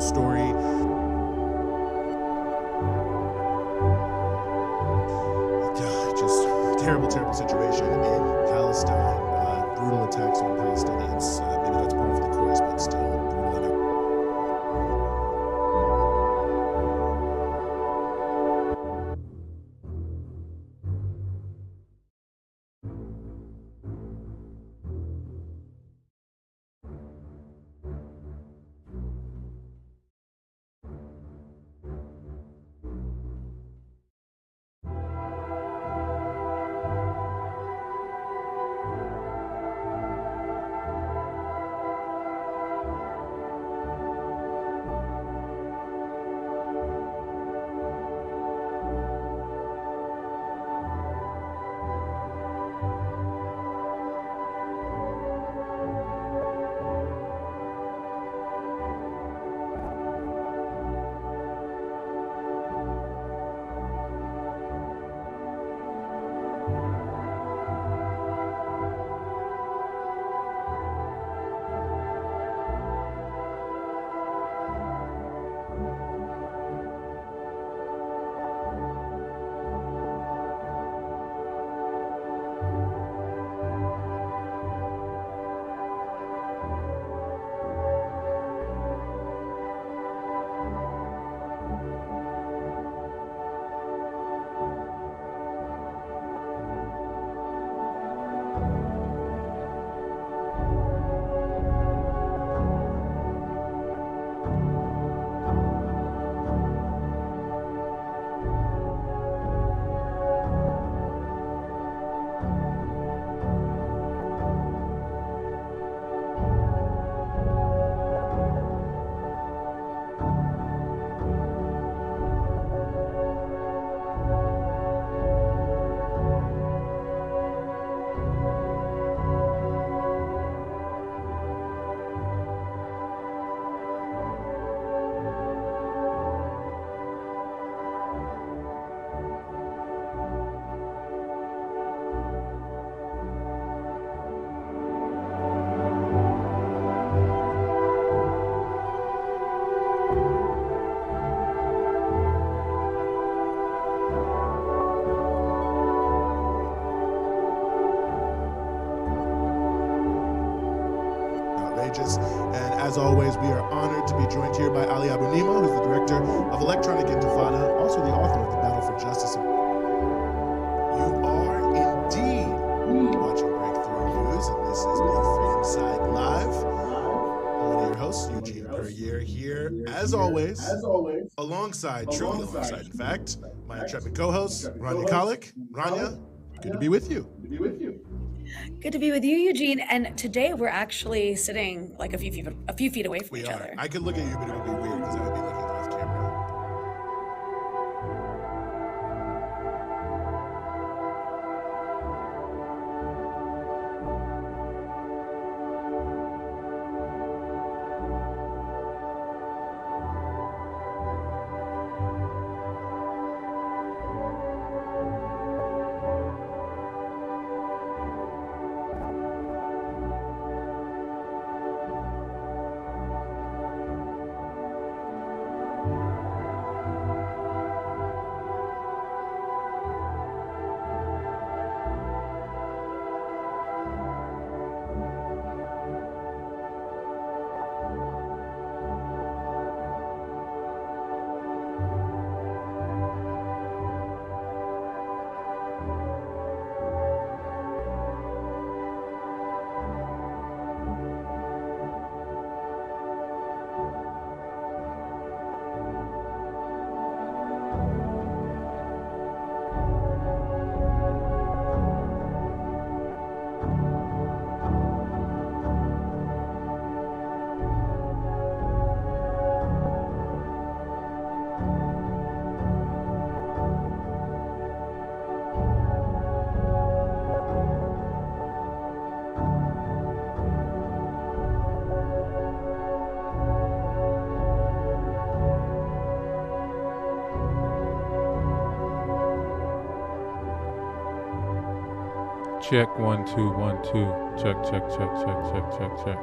story. Just terrible situation in Palestine. Brutal attacks on Palestinians. Maybe that's part of the course, but still brutal enough. And as always, we are honored to be joined here by Ali Abu Nima, who's the director of Electronic Intifada, also the author of The Battle for Justice. You are indeed watching Breakthrough News, and this is the Freedom Side Live. I'm one of your hosts, Eugene Perrier, here, as always, truly alongside, in fact, my intrepid co-host, Rania Kalik. Rania, good to be with you. Good to be with you, Eugene. And today we're actually sitting like a few feet away from each other. I could look at you, but it would be weird because I would be looking off camera. Check 1 2 1 2. Check.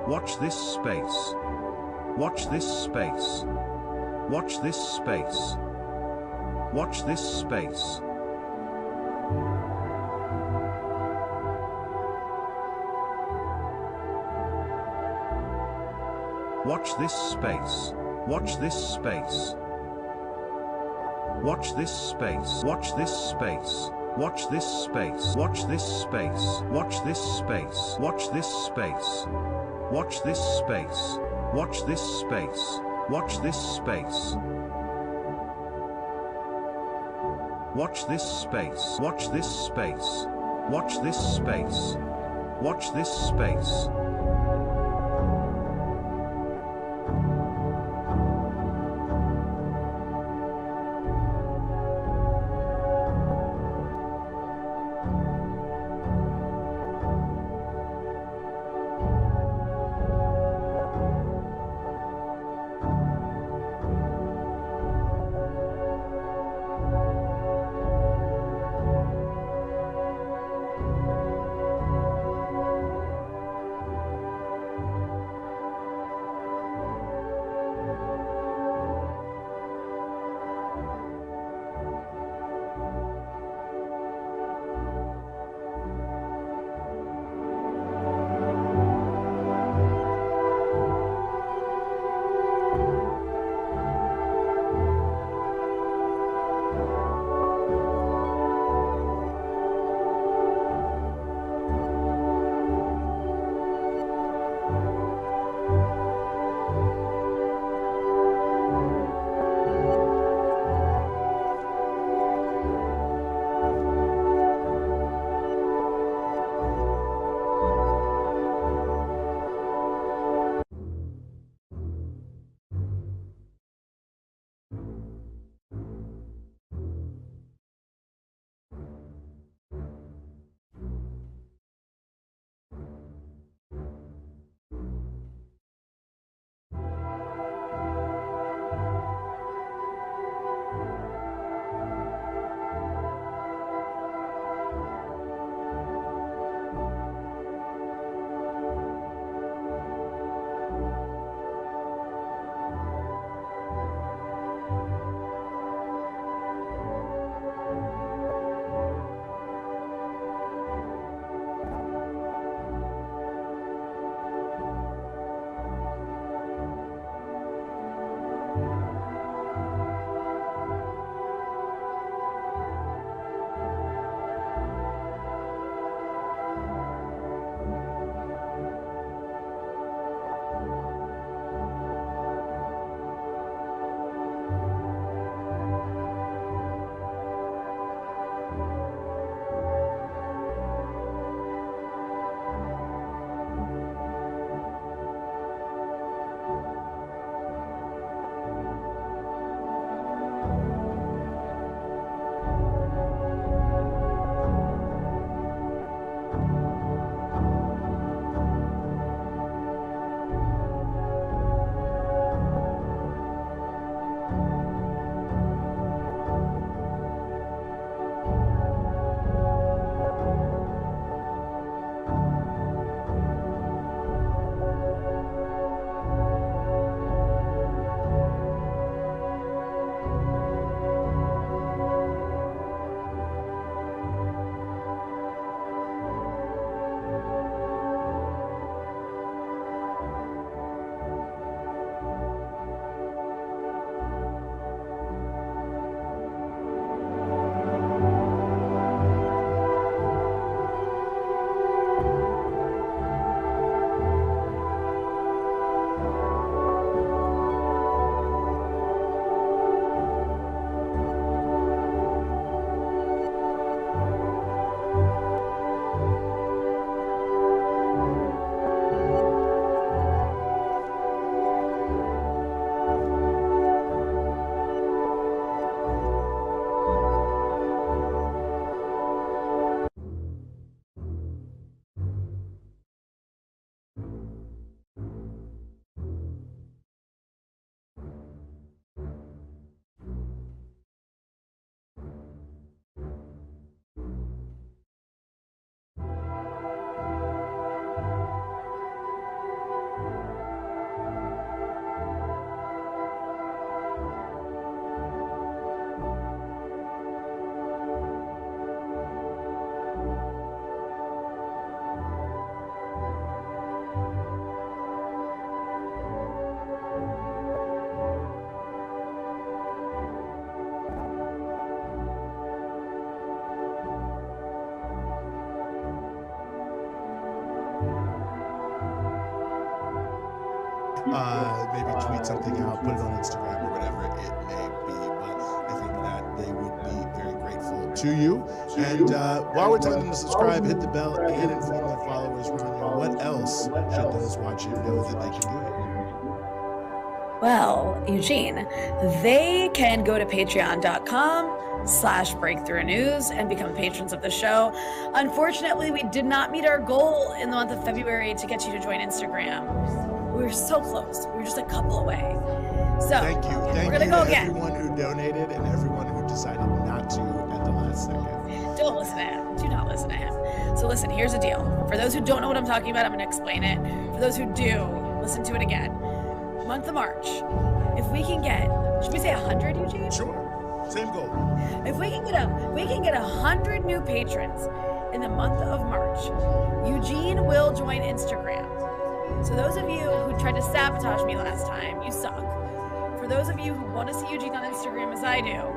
Watch this space. Watch this space. Watch this space. Watch this space. Watch this space. Watch this space. Watch this space. Watch this space. Watch this space. Watch this space. Watch this space. Watch this space. Watch this space. Watch this space. Watch this space. Watch this space. Watch this space. Watch this space. Watch this space. maybe tweet something out, put it on Instagram or whatever it may be. But I think that they would be very grateful to you. And while we're telling them to subscribe, hit the bell, and inform their followers, Rania, what else should those watching know that they can do? Well, Eugene, they can go to patreon.com/breakthrough news and become patrons of the show. Unfortunately, we did not meet our goal in the month of February to get you to join Instagram. We were so close. We were just a couple away. So Thank you. we're gonna go again. Everyone who donated and everyone who decided not to at the last second. Don't listen to him. Do not listen to him. So listen, here's the deal. For those who don't know what I'm talking about, I'm gonna explain it. For those who do, listen to it again. Month of March. If we can get, should we say 100, Eugene? Sure. Same goal. If we can get 100 new patrons in the month of March, Eugene will join Instagram. So those of you who tried to sabotage me last time, you suck. For those of you who want to see Eugene on Instagram as I do,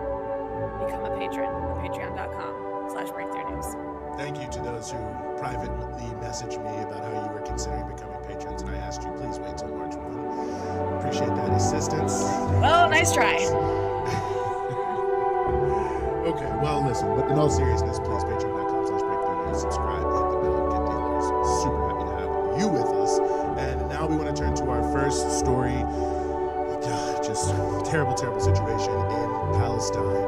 become a patron at patreon.com/breakthrough news. Thank you to those who privately messaged me about how you were considering becoming patrons, and I asked you, please wait till March 1. Appreciate that assistance. Well, nice try. Okay, well, listen, but in all seriousness, please, patreon.com/breakthrough news, subscribe, hit the bell, get dealers. Super happy to have you with us. And now we want to turn to our first story. Just terrible, terrible situation in Palestine.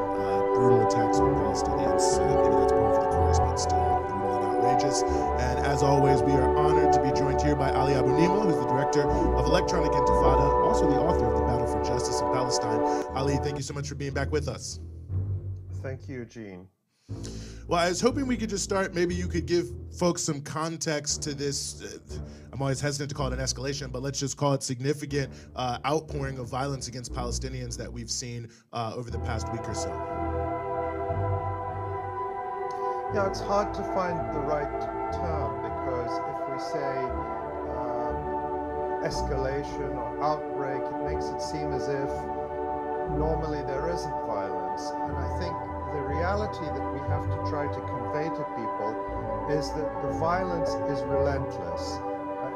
Brutal attacks on Palestinians. Maybe that's more for the chorus, but still brutal and outrageous. And as always, we are honored to be joined here by Ali Abunimah, who's the director of Electronic Intifada, also the author of The Battle for Justice in Palestine. Ali, thank you so much for being back with us. Thank you, Eugene. Well, I was hoping we could just start, maybe you could give folks some context to this, I'm always hesitant to call it an escalation, but let's just call it significant outpouring of violence against Palestinians that we've seen over the past week or so. Yeah, it's hard to find the right term, because if we say escalation or outbreak, it makes it seem as if normally there isn't violence. And I think the reality that we have to try to convey to people is that the violence is relentless.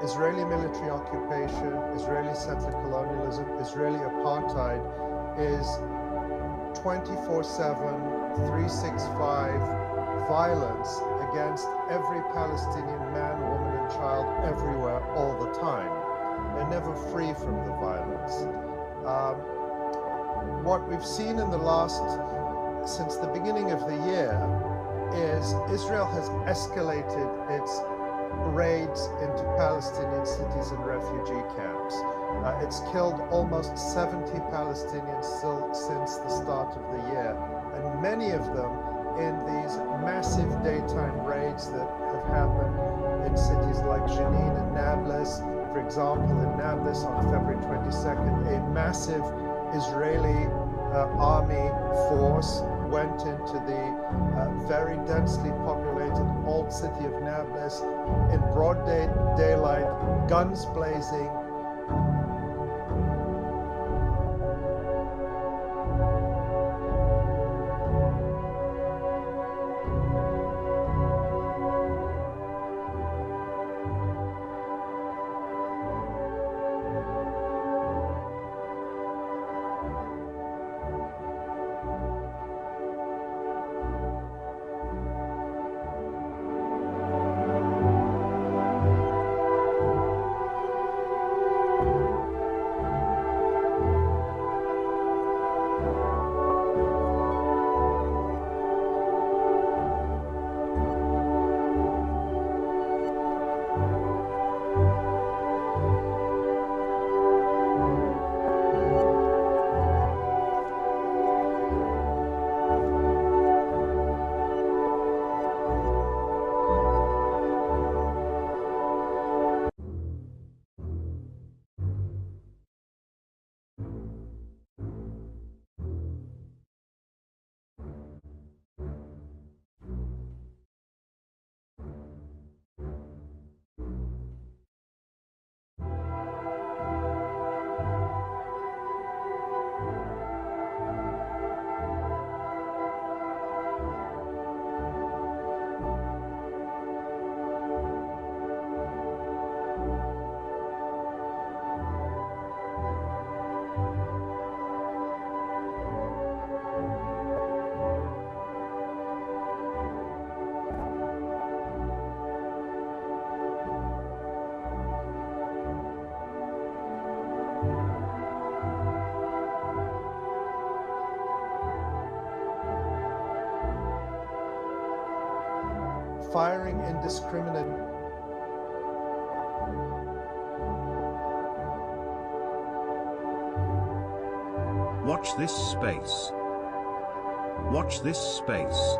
Israeli military occupation, Israeli settler colonialism, Israeli apartheid is 24/7, 365 violence against every Palestinian man, woman, and child everywhere all the time. They're never free from the violence. What we've seen in the since the beginning of the year is Israel has escalated its raids into Palestinian cities and refugee camps. It's killed almost 70 Palestinians since the start of the year, and many of them in these massive daytime raids that have happened in cities like Jenin and Nablus. For example, in Nablus on February 22nd, a massive Israeli army force went into the very densely populated old city of Nablus in broad daylight, guns blazing. firing indiscriminate. Watch this space. Watch this space.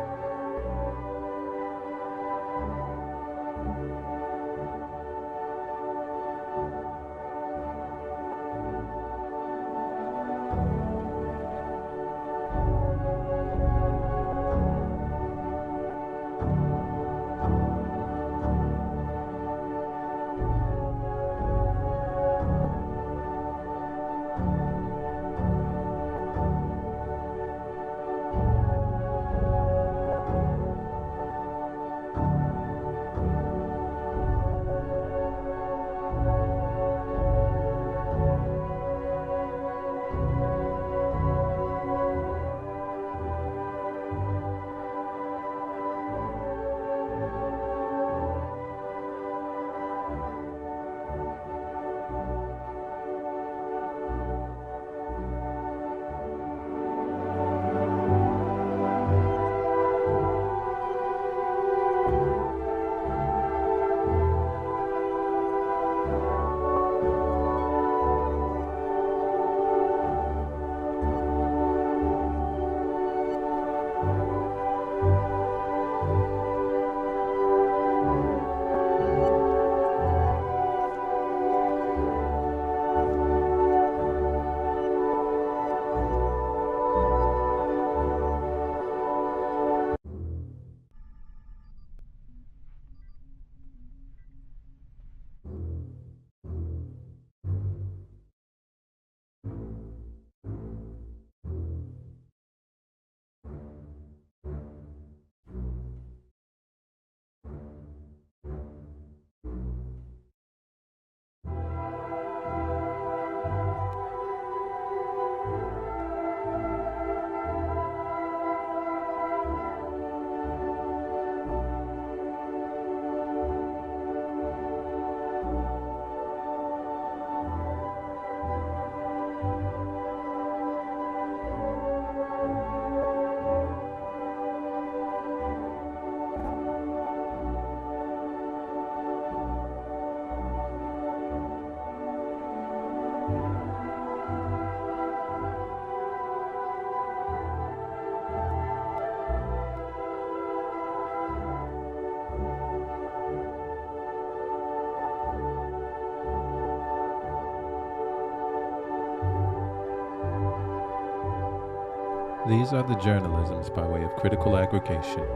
These are the journalisms by way of critical aggregation,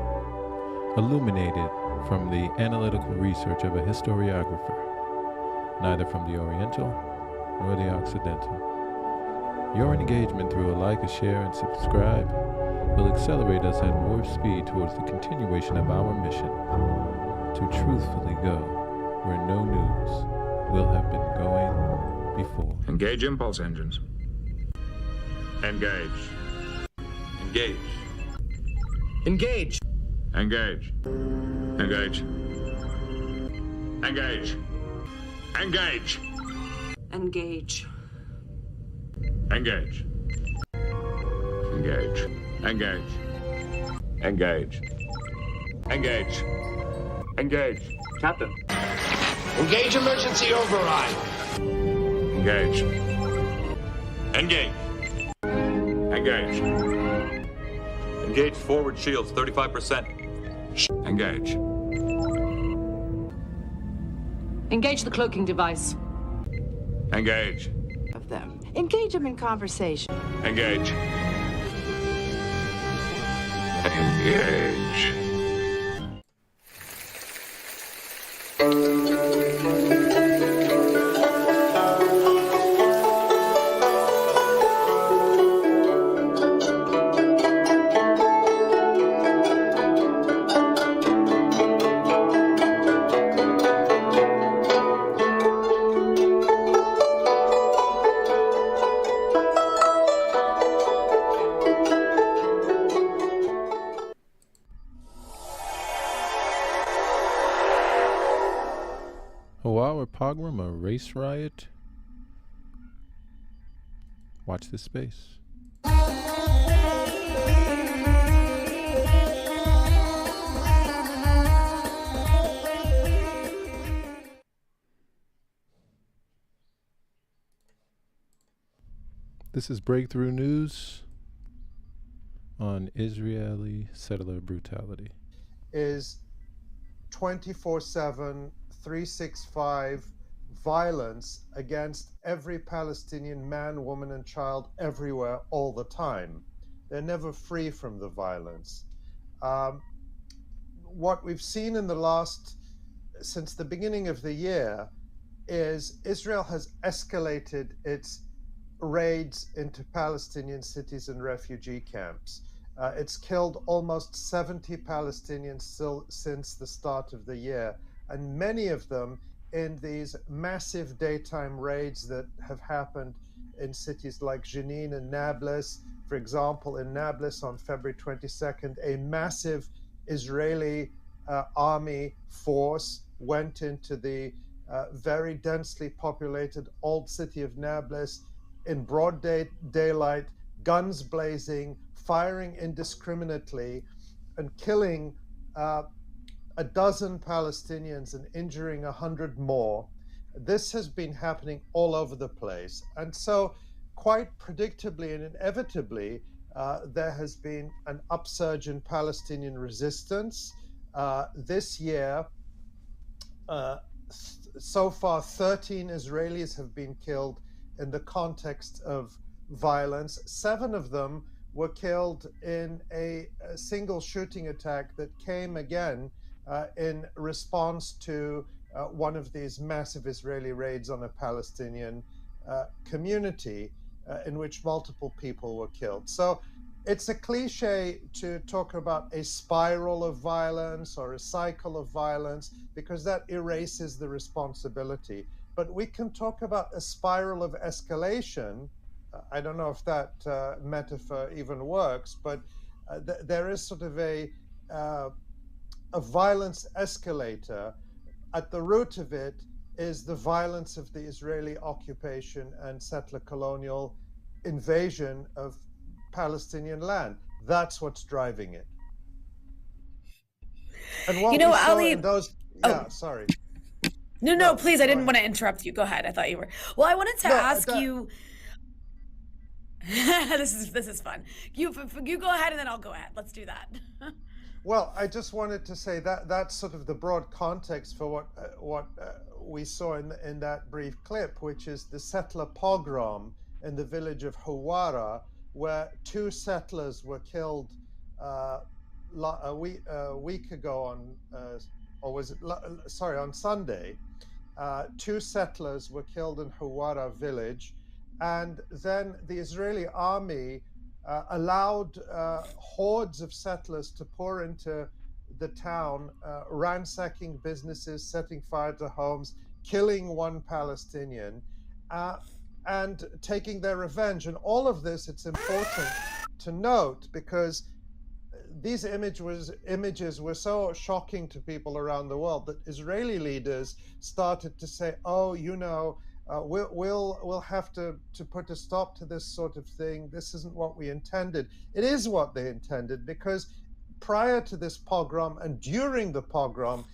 illuminated from the analytical research of a historiographer, neither from the Oriental nor the Occidental. Your engagement through a like, a share, and subscribe will accelerate us at warp speed towards the continuation of our mission to truthfully go where no news will have been going before. Engage impulse engines. Engage. Engage. Engage. Engage. Engage. Engage. Engage. Engage. Engage. Engage. Engage. Engage. Engage. Engage. Captain. Engage emergency override. Engage. Engage. Engage. Engage forward shields, 35%. Engage. Engage the cloaking device. Engage. Of them. Engage them in conversation. Engage. Engage. Huwwara Pogrom, a race riot? Watch this space. This is Breakthrough News on Israeli settler brutality. Is 24/7, 365 violence against every Palestinian man, woman, and child everywhere, all the time. They're never free from the violence. What we've seen since the beginning of the year, is Israel has escalated its raids into Palestinian cities and refugee camps. It's killed almost 70 Palestinians since the start of the year, and many of them in these massive daytime raids that have happened in cities like Jenin and Nablus. For example, in Nablus on February 22nd, a massive Israeli army force went into the very densely populated old city of Nablus in broad daylight, guns blazing, firing indiscriminately, and killing a dozen Palestinians and injuring 100 more. This has been happening all over the place. And so quite predictably and inevitably, there has been an upsurge in Palestinian resistance. This year, so far, 13 Israelis have been killed in the context of violence. 7 of them were killed in a single shooting attack that came again in response to one of these massive Israeli raids on a Palestinian community in which multiple people were killed. So it's a cliche to talk about a spiral of violence or a cycle of violence, because that erases the responsibility. But we can talk about a spiral of escalation. I don't know if that metaphor even works, but there is sort of a violence escalator. At the root of it is the violence of the Israeli occupation and settler colonial invasion of Palestinian land. That's what's driving it. And what Ali, sorry. No, please. I didn't want to interrupt you. Go ahead. I thought you were. Well, I wanted to ask you. This is fun. You go ahead, and then I'll go ahead. Let's do that. Well, I just wanted to say that that's sort of the broad context for what we saw in that brief clip, which is the settler pogrom in the village of Huwwara, where 2 settlers were killed a week ago on Sunday. 2 settlers were killed in Huwwara village, and then the Israeli army allowed hordes of settlers to pour into the town, ransacking businesses, setting fire to homes, killing 1 Palestinian, and taking their revenge. And all of this, it's important to note, because these images were so shocking to people around the world that Israeli leaders started to say, oh, we'll have to put a stop to this sort of thing. This isn't what we intended. It is what they intended, because prior to this pogrom and during the pogrom,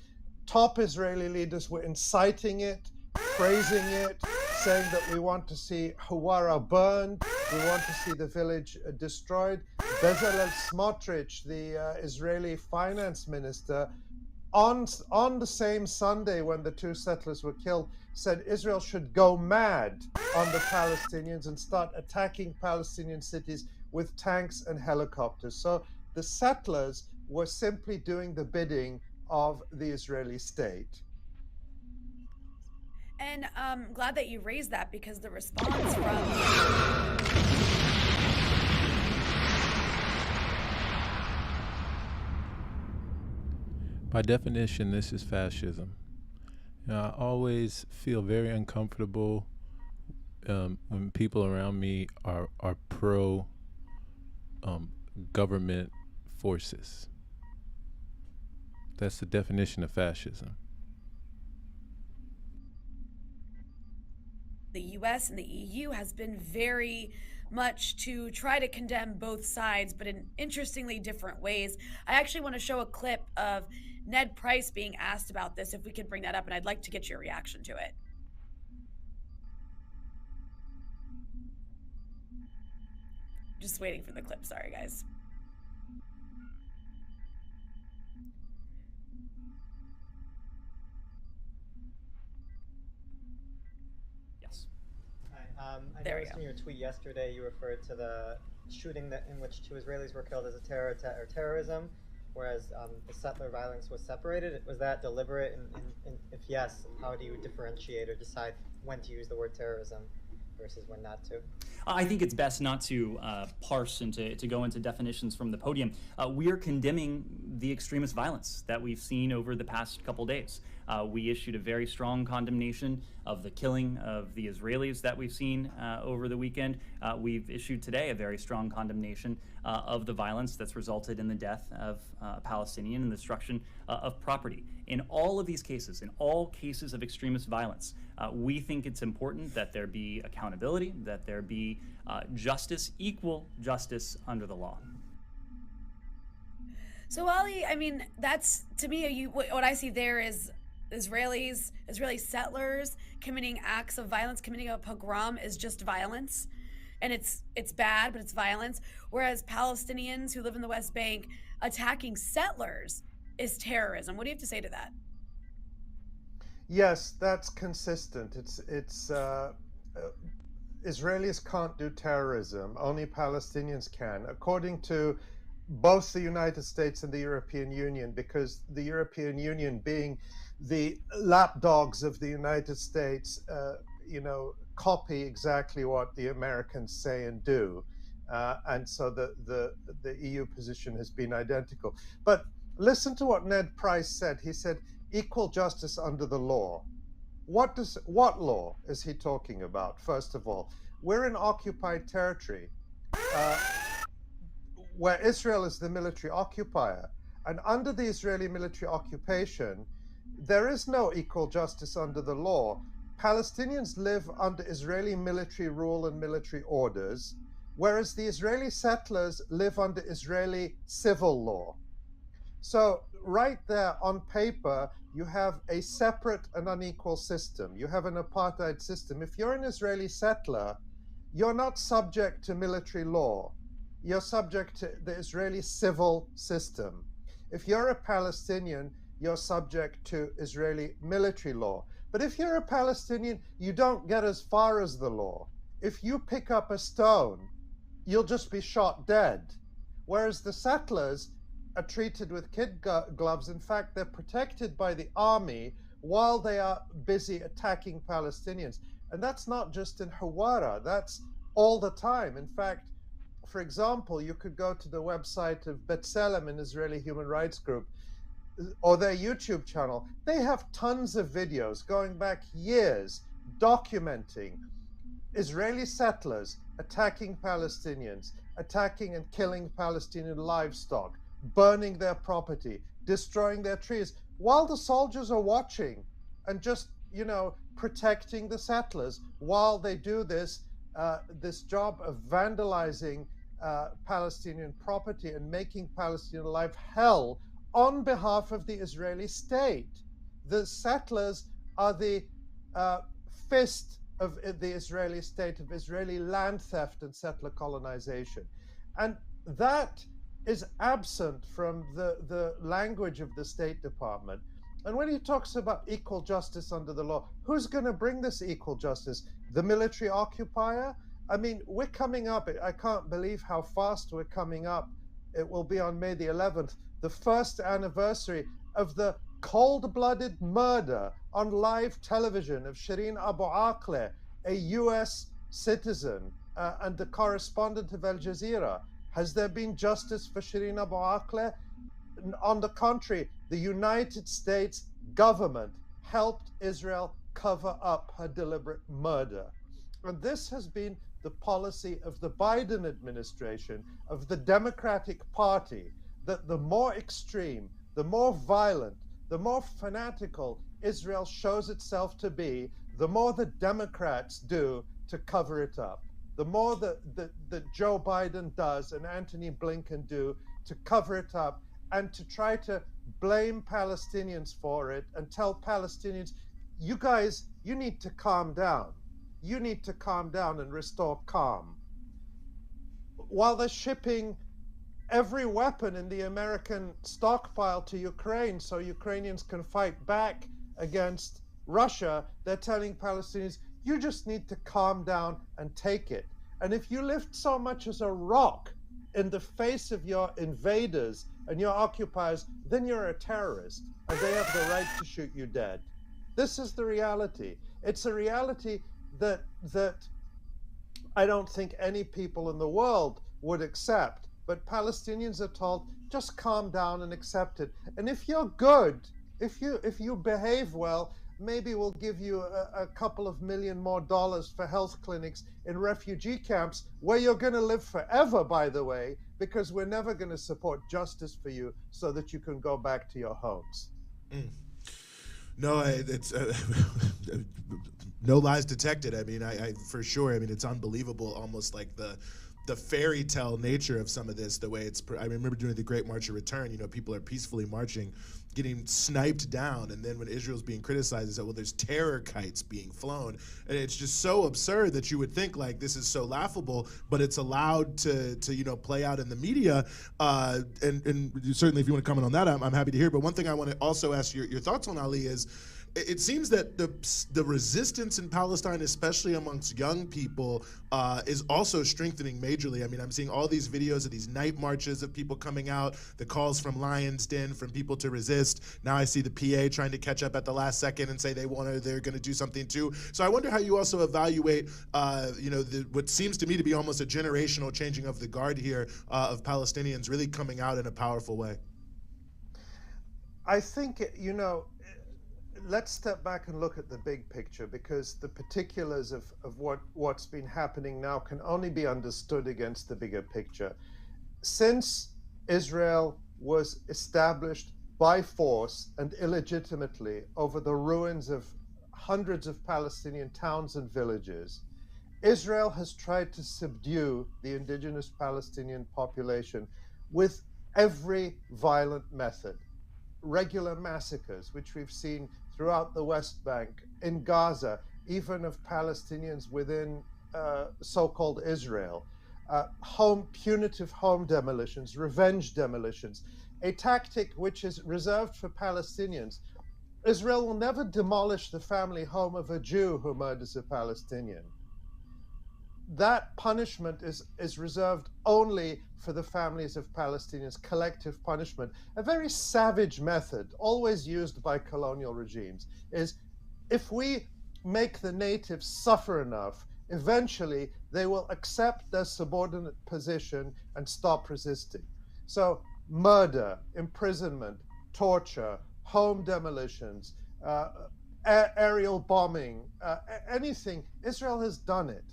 top Israeli leaders were inciting it, praising it, saying that we want to see Huwwara burned, we want to see the village destroyed. Bezalel Smotrich, the Israeli finance minister, on the same Sunday when the 2 settlers were killed, said Israel should go mad on the Palestinians and start attacking Palestinian cities with tanks and helicopters. So the settlers were simply doing the bidding of the Israeli state. And I'm glad that you raised that, because the response from... By definition, this is fascism. I always feel very uncomfortable when people around me are pro government forces. That's the definition of fascism. The US and the EU has been very much to try to condemn both sides, but in interestingly different ways. I actually want to show a clip of Ned Price being asked about this, if we could bring that up, and I'd like to get your reaction to it. Just waiting for the clip. Sorry, guys. Yes. I There we noticed go. in your tweet yesterday you referred to the shooting in which 2 Israelis were killed as a terrorism, whereas the settler violence was separated. Was that deliberate? And if yes, how do you differentiate or decide when to use the word terrorism versus when not to? I think it's best not to parse and to go into definitions from the podium. We are condemning the extremist violence that we've seen over the past couple days. We issued a very strong condemnation of the killing of the Israelis that we've seen over the weekend. We've issued today a very strong condemnation of the violence that's resulted in the death of a Palestinian and the destruction of property. In all of these cases, in all cases of extremist violence, we think it's important that there be accountability, that there be justice, equal justice under the law. So Ali, I mean, that's, to me, what I see there is Israeli settlers committing acts of violence. Committing a pogrom is just violence, and it's bad, but it's violence. Whereas Palestinians who live in the West Bank attacking settlers is terrorism. What do you have to say to that? Yes, that's consistent. Israelis can't do terrorism. Only Palestinians can, according to both the United States and the European Union, because the European Union, being the lapdogs of the United States, copy exactly what the Americans say and do. And so the EU position has been identical. But listen to what Ned Price said. He said, equal justice under the law. What law is he talking about? First of all, we're in occupied territory where Israel is the military occupier. And under the Israeli military occupation, there is no equal justice under the law. Palestinians live under Israeli military rule and military orders, whereas the Israeli settlers live under Israeli civil law. So right there on paper, you have a separate and unequal system. You have an apartheid system. If you're an Israeli settler, you're not subject to military law. You're subject to the Israeli civil system. If you're a Palestinian, you're subject to Israeli military law. But if you're a Palestinian, you don't get as far as the law. If you pick up a stone, you'll just be shot dead. Whereas the settlers are treated with kid gloves. In fact, they're protected by the army while they are busy attacking Palestinians. And that's not just in Huwwara, that's all the time. In fact, for example, you could go to the website of B'Tselem, an Israeli human rights group, or their YouTube channel. They have tons of videos going back years documenting Israeli settlers attacking Palestinians, attacking and killing Palestinian livestock, burning their property, destroying their trees, while the soldiers are watching and just, protecting the settlers while they do this job of vandalizing Palestinian property and making Palestinian life hell on behalf of the Israeli state. The settlers are the fist of the Israeli state, of Israeli land theft and settler colonization. And that is absent from the language of the State Department. And when he talks about equal justice under the law, who's going to bring this equal justice? The military occupier? I mean, we're coming up, I can't believe how fast we're coming up. It will be on May the 11th, the first anniversary of the cold-blooded murder on live television of Shireen Abu Akleh, a US citizen and the correspondent of Al Jazeera. Has there been justice for Shireen Abu Akleh? On the contrary, the United States government helped Israel cover up her deliberate murder. And this has been the policy of the Biden administration, of the Democratic Party, that the more extreme, the more violent, the more fanatical Israel shows itself to be, the more the Democrats do to cover it up. The more that Joe Biden does and Antony Blinken do to cover it up and to try to blame Palestinians for it and tell Palestinians, you guys, you need to calm down. You need to calm down and restore calm. while they're shipping every weapon in the American stockpile to Ukraine so Ukrainians can fight back against Russia, they're telling Palestinians, you just need to calm down and take it. And if you lift so much as a rock in the face of your invaders and your occupiers, then you're a terrorist, and they have the right to shoot you dead. This is the reality. It's a reality that I don't think any people in the world would accept. But Palestinians are told, just calm down and accept it. And if you're good, if you behave well, maybe we'll give you a couple of $1 million more for health clinics in refugee camps where you're going to live forever, by the way, because we're never going to support justice for you so that you can go back to your homes. No, it's no lies detected. I mean, I for sure. I mean, it's unbelievable, almost like the fairy tale nature of some of this, the way it's, I remember during the Great March of Return, you know, people are peacefully marching, getting sniped down, and then when Israel's being criticized, they say, well, there's terror kites being flown, and it's just so absurd that you would think, like, this is so laughable, but it's allowed to you know, play out in the media, and certainly if you want to comment on that, I'm happy to hear, but one thing I want to also ask your thoughts on, Ali, is it seems that the resistance in Palestine, especially amongst young people, is also strengthening majorly. I mean, I'm seeing all these videos of these night marches of people coming out, the calls from Lion's Den from people to resist. Now I see the PA trying to catch up at the last second and say they're going to do something too. So I wonder how you also evaluate, you know, what seems to me to be almost a generational changing of the guard here of Palestinians really coming out in a powerful way. I think, you know, let's step back and look at the big picture, because the particulars of what's been happening now can only be understood against the bigger picture. Since Israel was established by force and illegitimately over the ruins of hundreds of Palestinian towns and villages, Israel has tried to subdue the indigenous Palestinian population with every violent method. Regular massacres, which we've seen throughout the West Bank, in Gaza, even of Palestinians within so-called Israel, punitive home demolitions, revenge demolitions, a tactic which is reserved for Palestinians. Israel will never demolish the family home of a Jew who murders a Palestinian. That punishment is reserved only for the families of Palestinians, collective punishment. A very savage method, always used by colonial regimes, is if we make the natives suffer enough, eventually they will accept their subordinate position and stop resisting. So murder, imprisonment, torture, home demolitions, aerial bombing, anything, Israel has done it.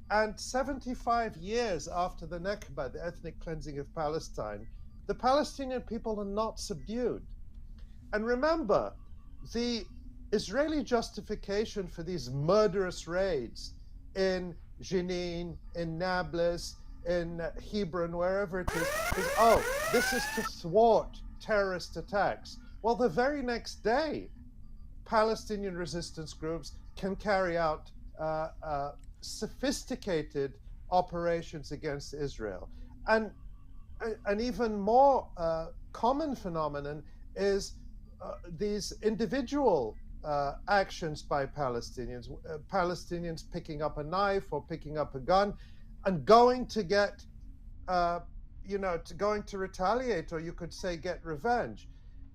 And 75 years after the Nakba, the ethnic cleansing of Palestine, the Palestinian people are not subdued. And remember, the Israeli justification for these murderous raids in Jenin, in Nablus, in Hebron, wherever it is, oh, this is to thwart terrorist attacks. Well, the very next day, Palestinian resistance groups can carry out sophisticated operations against Israel. And an even more common phenomenon is these individual actions by Palestinians, Palestinians picking up a knife or picking up a gun and going to get, going to retaliate, or you could say get revenge.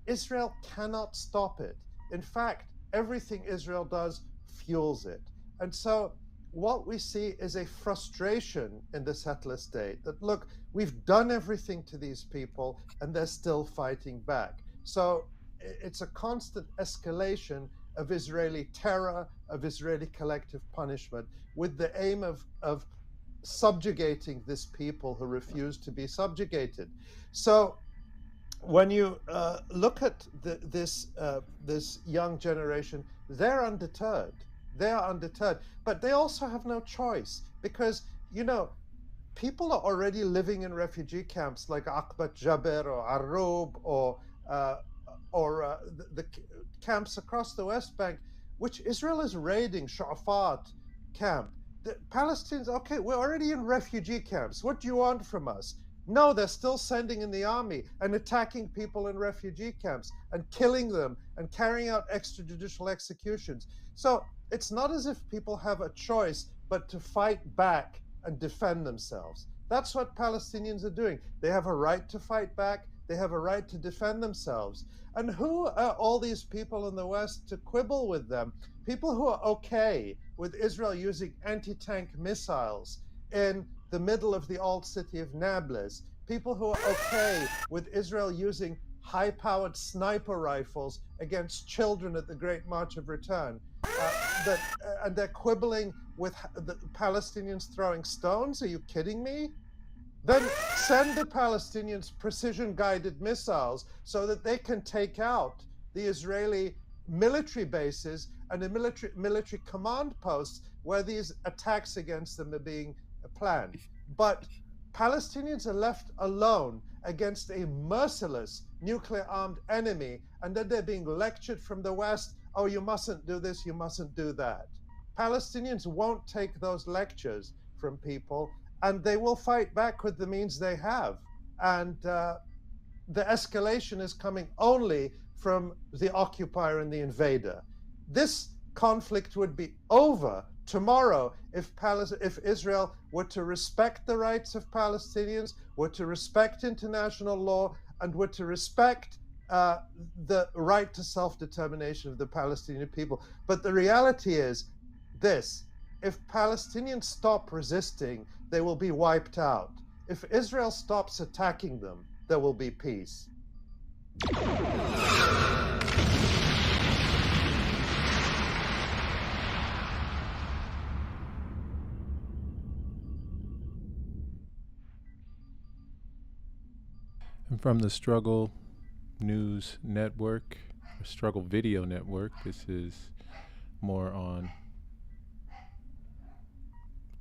Israel cannot stop it. In fact, everything Israel does fuels it. And so what we see is a frustration in the settler state that, look, we've done everything to these people and they're still fighting back. So it's a constant escalation of Israeli terror, of Israeli collective punishment, with the aim of subjugating this people who refuse to be subjugated. So when you look at this young generation, they're undeterred. They are undeterred, but they also have no choice, because, you know, people are already living in refugee camps like Aqbat Jabir or Arub or the camps across the West Bank, which Israel is raiding. Sha'afat camp, the Palestinians, okay, we're already in refugee camps. What do you want from us? No, they're still sending in the army and attacking people in refugee camps and killing them and carrying out extrajudicial executions. So it's not as if people have a choice but to fight back and defend themselves. That's what Palestinians are doing. They have a right to fight back. They have a right to defend themselves. And who are all these people in the West to quibble with them? People who are okay with Israel using anti-tank missiles in the middle of the old city of Nablus, people who are okay with Israel using high-powered sniper rifles against children at the Great March of Return, and they're quibbling with the Palestinians throwing stones? Are you kidding me? Then send the Palestinians precision-guided missiles so that they can take out the Israeli military bases and the military command posts where these attacks against them are being planned. But Palestinians are left alone against a merciless nuclear-armed enemy, and then they're being lectured from the West, oh, you mustn't do this, you mustn't do that. Palestinians won't take those lectures from people, and they will fight back with the means they have. And the escalation is coming only from the occupier and the invader. This conflict would be over tomorrow if Israel were to respect the rights of Palestinians, were to respect international law, and were to respect the right to self-determination of the Palestinian people. But the reality is this: if Palestinians stop resisting, they will be wiped out. If Israel stops attacking them, there will be peace. And from the Struggle News Network, or Struggle Video Network, this is more on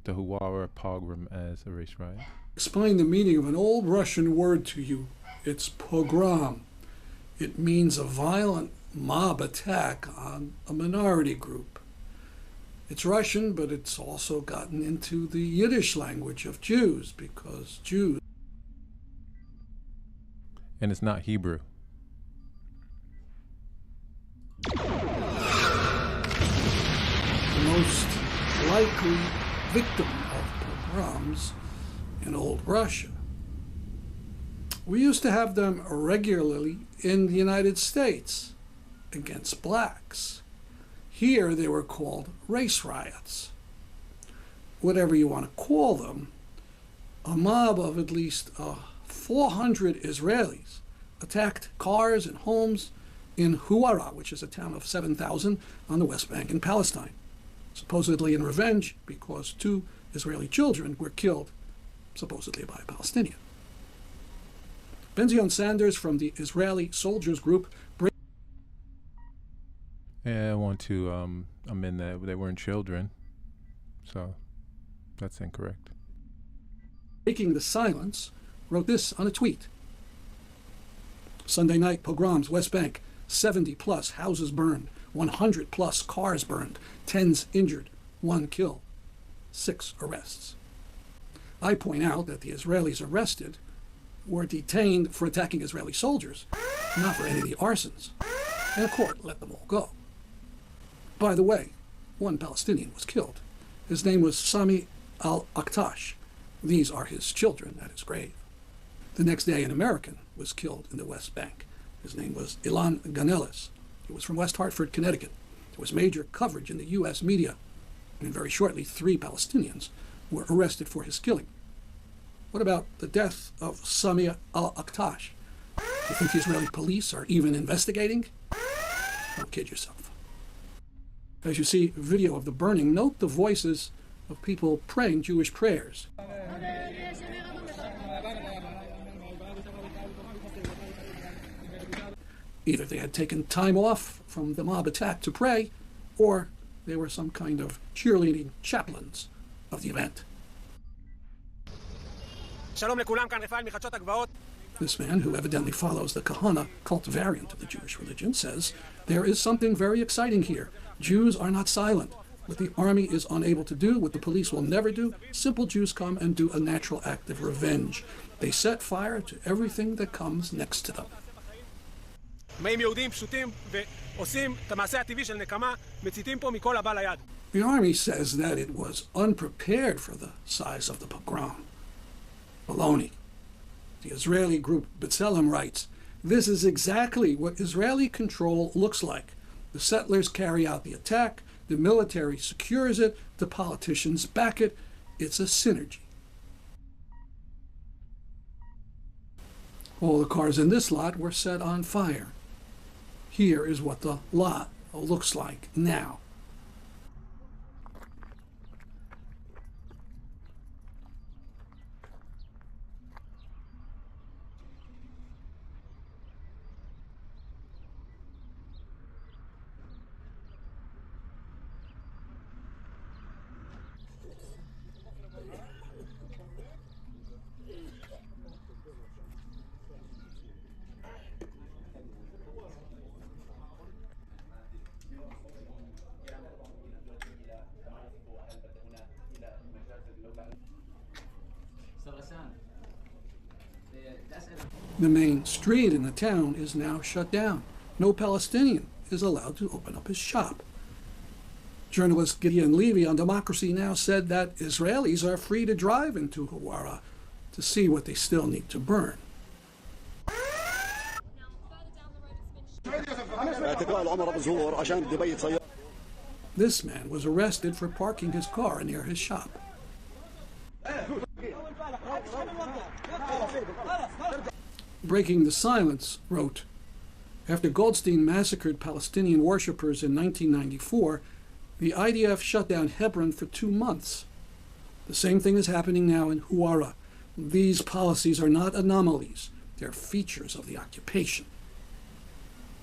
the Huwwara Pogrom as a race riot. Explain the meaning of an old Russian word to you. It's pogrom. It means a violent mob attack on a minority group. It's Russian, but it's also gotten into the Yiddish language of Jews, because Jews. And it's not Hebrew. The most likely victim of pogroms in old Russia. We used to have them regularly in the United States against blacks. Here they were called race riots. Whatever you want to call them, a mob of at least 400 Israelis attacked cars and homes in Huwwara, which is a town of 7,000 on the West Bank in Palestine, supposedly in revenge because 2 Israeli children were killed, supposedly by a Palestinian. Benzion Sanders from the Israeli Soldiers Group. Yeah, I want to amend that. They weren't children, so that's incorrect. Breaking the silence, wrote this on a tweet. Sunday night pogroms, West Bank, 70 plus houses burned, 100 plus cars burned, 10s injured, 1 killed, 6 arrests. I point out that the Israelis arrested were detained for attacking Israeli soldiers, not for any of the arsons, and a court let them all go. By the way, 1 Palestinian was killed. His name was Sami al-Aktash. These are his children at his grave. The next day, an American was killed in the West Bank. His name was Ilan Ganeles. He was from West Hartford, Connecticut. There was major coverage in the U.S. media, and very shortly, 3 Palestinians were arrested for his killing. What about the death of Sami al-Aktash? Do you think the Israeli police are even investigating? Don't kid yourself. As you see video of the burning, note the voices of people praying Jewish prayers. Either they had taken time off from the mob attack to pray, or they were some kind of cheerleading chaplains of the event. This man, who evidently follows the Kahana cult variant of the Jewish religion, says there is something very exciting here. Jews are not silent. What the army is unable to do, what the police will never do, simple Jews come and do a natural act of revenge. They set fire to everything that comes next to them. The army says that it was unprepared for the size of the pogrom. Baloney. The Israeli group B'Tselem writes, "This is exactly what Israeli control looks like. The settlers carry out the attack, the military secures it, the politicians back it. It's a synergy." All the cars in this lot were set on fire. Here is what the lot looks like now. The main street in the town is now shut down. No Palestinian is allowed to open up his shop. Journalist Gideon Levy on Democracy Now! Said that Israelis are free to drive into Huwwara to see what they still need to burn. This man was arrested for parking his car near his shop. Breaking the Silence wrote, "After Goldstein massacred Palestinian worshippers in 1994, the IDF shut down Hebron for 2 months. The same thing is happening now in Huwwara. These policies are not anomalies. They're features of the occupation."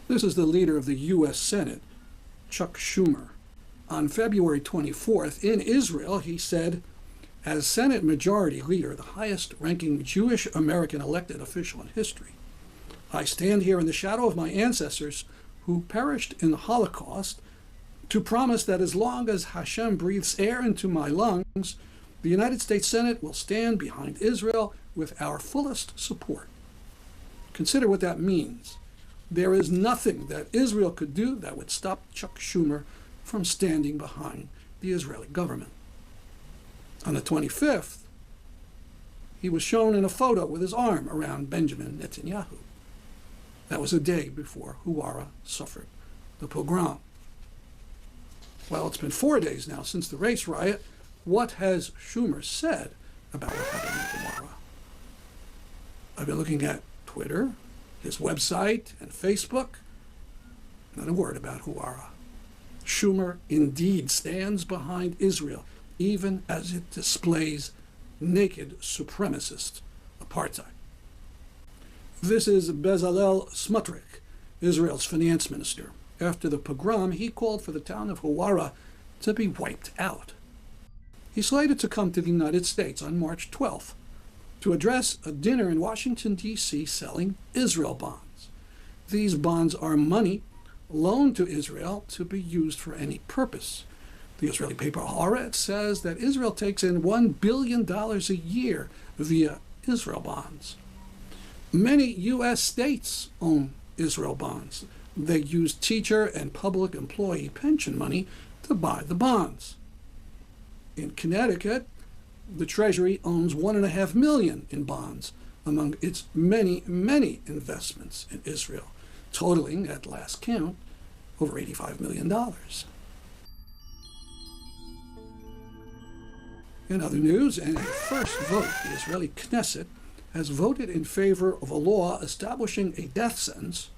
This is the leader of the U.S. Senate, Chuck Schumer. On February 24th, in Israel, he said, "As Senate Majority Leader, the highest-ranking Jewish American elected official in history, I stand here in the shadow of my ancestors who perished in the Holocaust to promise that as long as Hashem breathes air into my lungs, the United States Senate will stand behind Israel with our fullest support." Consider what that means. There is nothing that Israel could do that would stop Chuck Schumer from standing behind the Israeli government. On the 25th, he was shown in a photo with his arm around Benjamin Netanyahu. That was a day before Huwwara suffered the pogrom. Well, it's been 4 days now since the race riot. What has Schumer said about what happened in Huwwara? I've been looking at Twitter, his website, and Facebook. Not a word about Huwwara. Schumer indeed stands behind Israel, even as it displays naked supremacist apartheid. This is Bezalel Smotrich, Israel's finance minister. After the pogrom, he called for the town of Huwwara to be wiped out. He's slated to come to the United States on March 12th to address a dinner in Washington, D.C. selling Israel bonds. These bonds are money loaned to Israel to be used for any purpose. The Israeli paper Haaretz says that Israel takes in $1 billion a year via Israel bonds. Many U.S. states own Israel bonds. They use teacher and public employee pension money to buy the bonds. In Connecticut, the Treasury owns $1.5 million in bonds among its many, many investments in Israel, totaling, at last count, over $85 million. In other news, in a first vote, the Israeli Knesset has voted in favor of a law establishing a death sentence.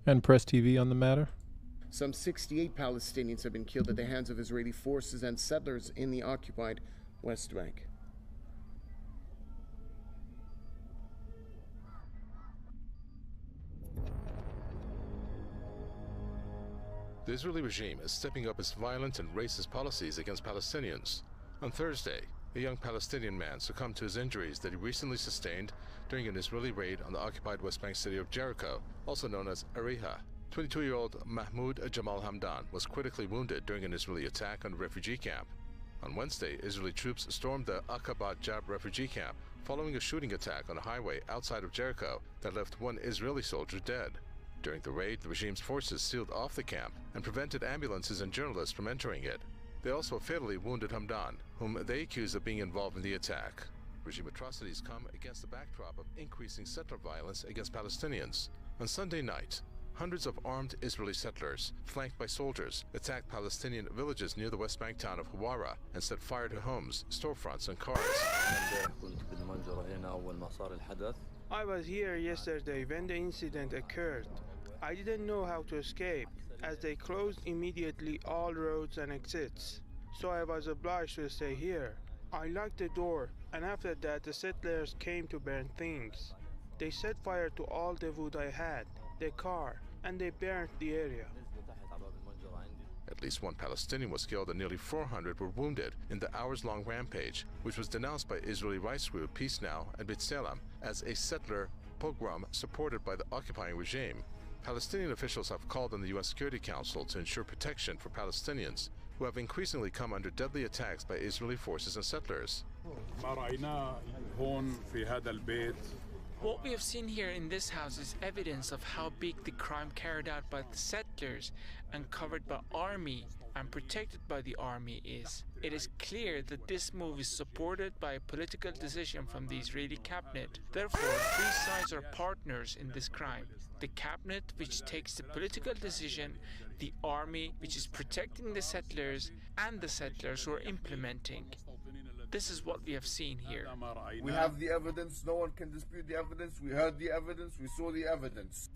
And Press TV on the matter? Some 68 Palestinians have been killed at the hands of Israeli forces and settlers in the occupied West Bank. The Israeli regime is stepping up its violent and racist policies against Palestinians. On Thursday, a young Palestinian man succumbed to his injuries that he recently sustained during an Israeli raid on the occupied West Bank city of Jericho, also known as Ariha. 22-year-old Mahmoud Jamal Hamdan was critically wounded during an Israeli attack on a refugee camp. On Wednesday, Israeli troops stormed the Aqaba Jab refugee camp following a shooting attack on a highway outside of Jericho that left one Israeli soldier dead. During the raid, the regime's forces sealed off the camp and prevented ambulances and journalists from entering it. They also fatally wounded Hamdan, whom they accused of being involved in the attack. Regime atrocities come against the backdrop of increasing settler violence against Palestinians. On Sunday night, hundreds of armed Israeli settlers, flanked by soldiers, attacked Palestinian villages near the West Bank town of Huwwara and set fire to homes, storefronts, and cars. I was here yesterday when the incident occurred. I didn't know how to escape, as they closed immediately all roads and exits. So I was obliged to stay here. I locked the door, and after that the settlers came to burn things. They set fire to all the wood I had, the car, and they burned the area. At least one Palestinian was killed and nearly 400 were wounded in the hours-long rampage, which was denounced by Israeli rights group Peace Now and B'Tselem as a settler pogrom supported by the occupying regime. Palestinian officials have called on the U.S. Security Council to ensure protection for Palestinians who have increasingly come under deadly attacks by Israeli forces and settlers. What we have seen here in this house is evidence of how big the crime carried out by the settlers and covered by army and protected by the army is. It is clear that this move is supported by a political decision from the Israeli cabinet. Therefore, three sides are partners in this crime. The cabinet, which takes the political decision, the army, which is protecting the settlers, and the settlers who are implementing. This is what we have seen here. We have the evidence. No one can dispute the evidence. We heard the evidence. We saw the evidence.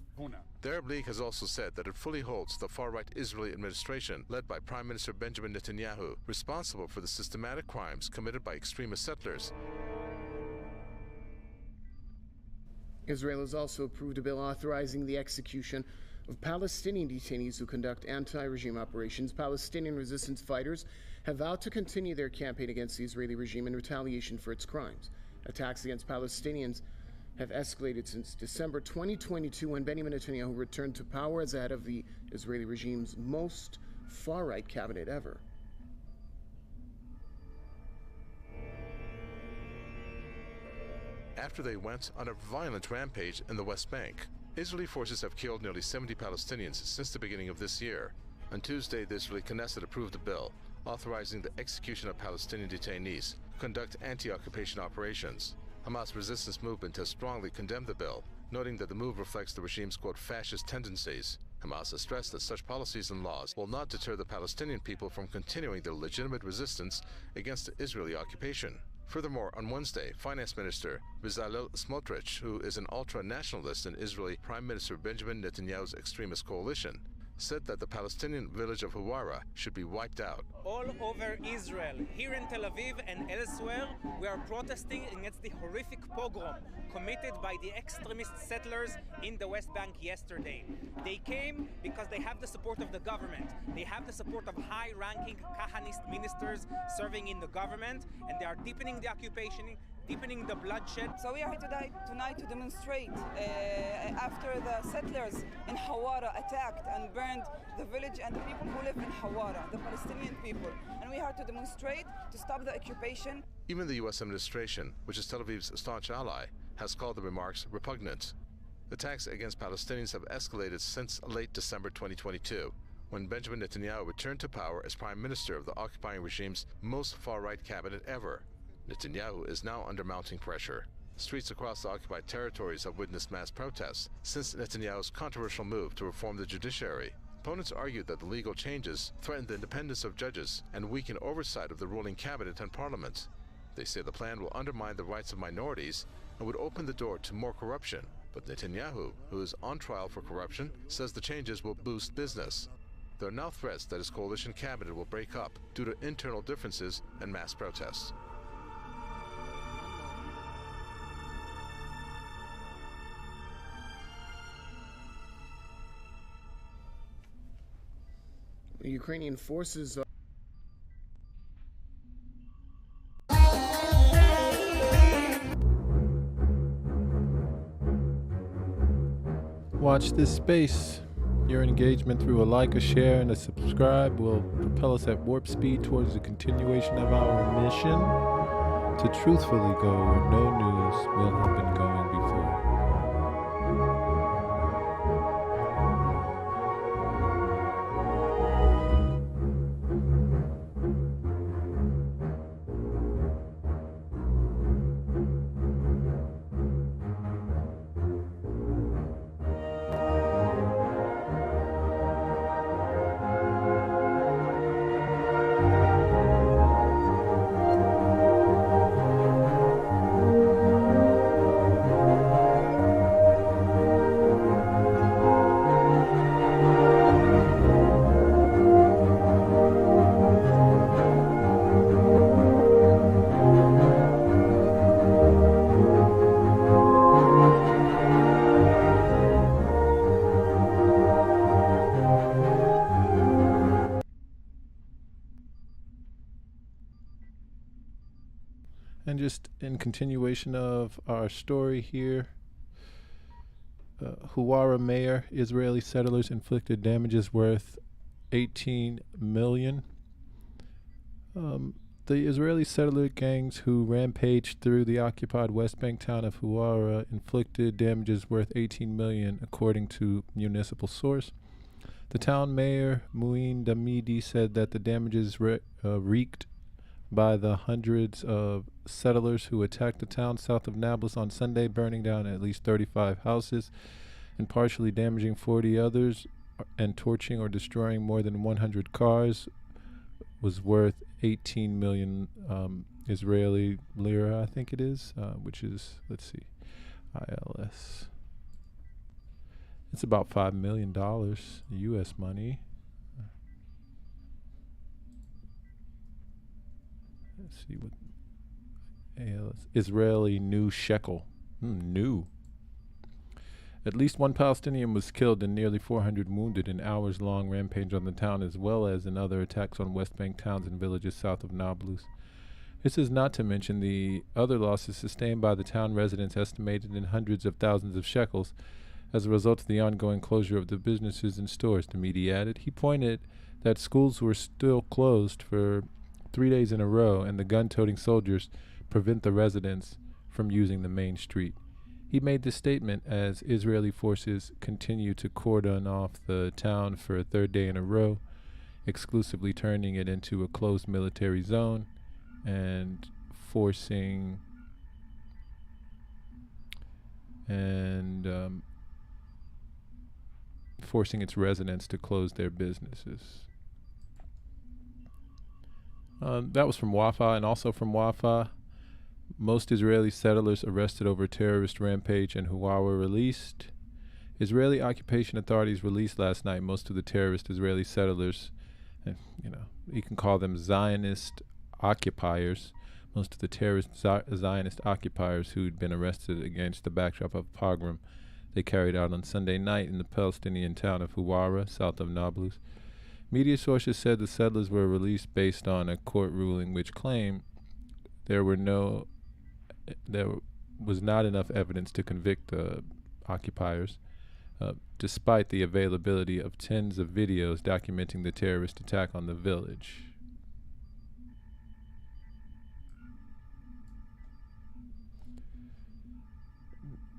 The Arab League has also said that it fully holds the far-right Israeli administration, led by Prime Minister Benjamin Netanyahu, responsible for the systematic crimes committed by extremist settlers. Israel has also approved a bill authorizing the execution of Palestinian detainees who conduct anti-regime operations. Palestinian resistance fighters have vowed to continue their campaign against the Israeli regime in retaliation for its crimes. Attacks against Palestinians have escalated since December 2022 when Benjamin Netanyahu returned to power as head of the Israeli regime's most far-right cabinet ever. After they went on a violent rampage in the West Bank, Israeli forces have killed nearly 70 Palestinians since the beginning of this year. On Tuesday, the Israeli Knesset approved a bill authorizing the execution of Palestinian detainees who conduct anti-occupation operations. Hamas resistance movement has strongly condemned the bill, noting that the move reflects the regime's, quote, fascist tendencies. Hamas has stressed that such policies and laws will not deter the Palestinian people from continuing their legitimate resistance against the Israeli occupation. Furthermore, on Wednesday, Finance Minister Bezalel Smotrich, who is an ultra-nationalist in Israeli Prime Minister Benjamin Netanyahu's extremist coalition, said that the Palestinian village of Huwwara should be wiped out. All over Israel, here in Tel Aviv and elsewhere, we are protesting against the horrific pogrom committed by the extremist settlers in the West Bank yesterday. They came because they have the support of the government. They have the support of high-ranking Kahanist ministers serving in the government, and they are deepening the occupation, deepening the bloodshed. So we are here tonight to demonstrate after the settlers in Huwwara attacked and burned the village and the people who live in Huwwara, the Palestinian people. And we are here to demonstrate to stop the occupation. Even the U.S. administration, which is Tel Aviv's staunch ally, has called the remarks repugnant. Attacks against Palestinians have escalated since late December 2022, when Benjamin Netanyahu returned to power as prime minister of the occupying regime's most far-right cabinet ever. Netanyahu is now under mounting pressure. Streets across the occupied territories have witnessed mass protests since Netanyahu's controversial move to reform the judiciary. Opponents argued that the legal changes threaten the independence of judges and weaken oversight of the ruling cabinet and parliament. They say the plan will undermine the rights of minorities and would open the door to more corruption. But Netanyahu, who is on trial for corruption, says the changes will boost business. There are now threats that his coalition cabinet will break up due to internal differences and mass protests. The Ukrainian forces are Watch this space. Your engagement through a like, a share, and a subscribe will propel us at warp speed towards the continuation of our mission to truthfully go where no news will have been going before. And just in continuation of our story here, Huwwara mayor, Israeli settlers inflicted damages worth 18 million. The Israeli settler gangs who rampaged through the occupied West Bank town of Huwwara inflicted damages worth 18 million, according to municipal source. The town mayor, Muin Damidi, said that the damages wreaked by the hundreds of settlers who attacked the town south of Nablus on Sunday, burning down at least 35 houses and partially damaging 40 others, and torching or destroying more than 100 cars, was worth 18 million Israeli lira, I think it is, which is, let's see, ILS. It's about $5 million U.S. money. Let's see what Israeli new shekel. New. At least one Palestinian was killed and nearly 400 wounded in hours-long rampage on the town, as well as in other attacks on West Bank towns and villages south of Nablus. This is not to mention the other losses sustained by the town residents, estimated in hundreds of thousands of shekels, as a result of the ongoing closure of the businesses and stores, the media added. He pointed that schools were still closed for 3 days in a row, and the gun-toting soldiers prevent the residents from using the main street. He made this statement as Israeli forces continue to cordon off the town for a third day in a row, exclusively turning it into a closed military zone and forcing its residents to close their businesses. That was from Wafa, and also from Wafa, most Israeli settlers arrested over terrorist rampage in Huwwara released. Israeli occupation authorities released last night most of the terrorist Israeli settlers, and you can call them Zionist occupiers, most of the terrorist Zionist occupiers who'd been arrested against the backdrop of a pogrom they carried out on Sunday night in the Palestinian town of Huwwara, south of Nablus. Media sources said the settlers were released based on a court ruling which claimed there was not enough evidence to convict the occupiers, despite the availability of tens of videos documenting the terrorist attack on the village.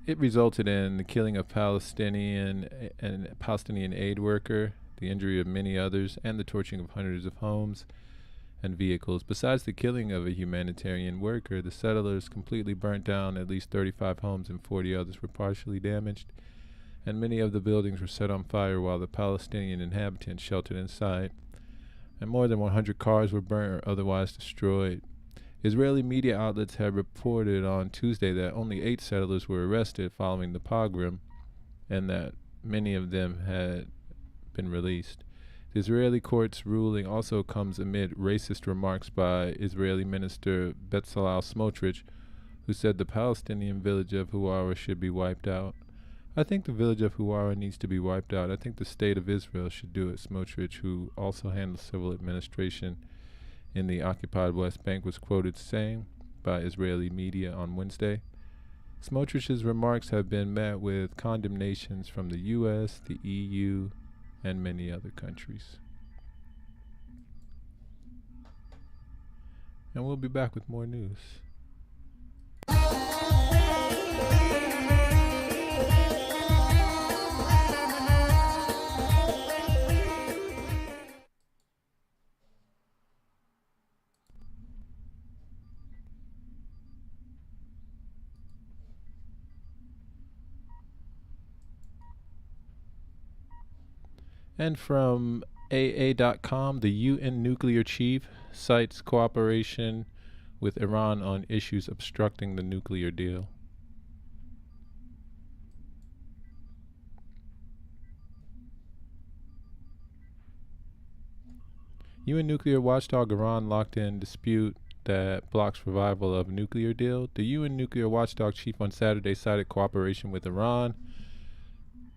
It resulted in the killing of Palestinian aid worker, the injury of many others, and the torching of hundreds of homes and vehicles. Besides the killing of a humanitarian worker, the settlers completely burnt down at least 35 homes and 40 others were partially damaged, and many of the buildings were set on fire while the Palestinian inhabitants sheltered inside, and more than 100 cars were burnt or otherwise destroyed. Israeli media outlets had reported on Tuesday that only 8 settlers were arrested following the pogrom, and that many of them had been released. The Israeli court's ruling also comes amid racist remarks by Israeli Minister Bezalel Smotrich, who said the Palestinian village of Huwwara should be wiped out. I think the village of Huwwara needs to be wiped out. I think the state of Israel should do it, Smotrich, who also handles civil administration in the occupied West Bank, was quoted saying by Israeli media on Wednesday. Smotrich's remarks have been met with condemnations from the U.S., the EU, and many other countries. And we'll be back with more news. And from AA.com, the UN nuclear chief cites cooperation with Iran on issues obstructing the nuclear deal. UN nuclear watchdog Iran locked in dispute that blocks revival of nuclear deal. The UN nuclear watchdog chief on Saturday cited cooperation with Iran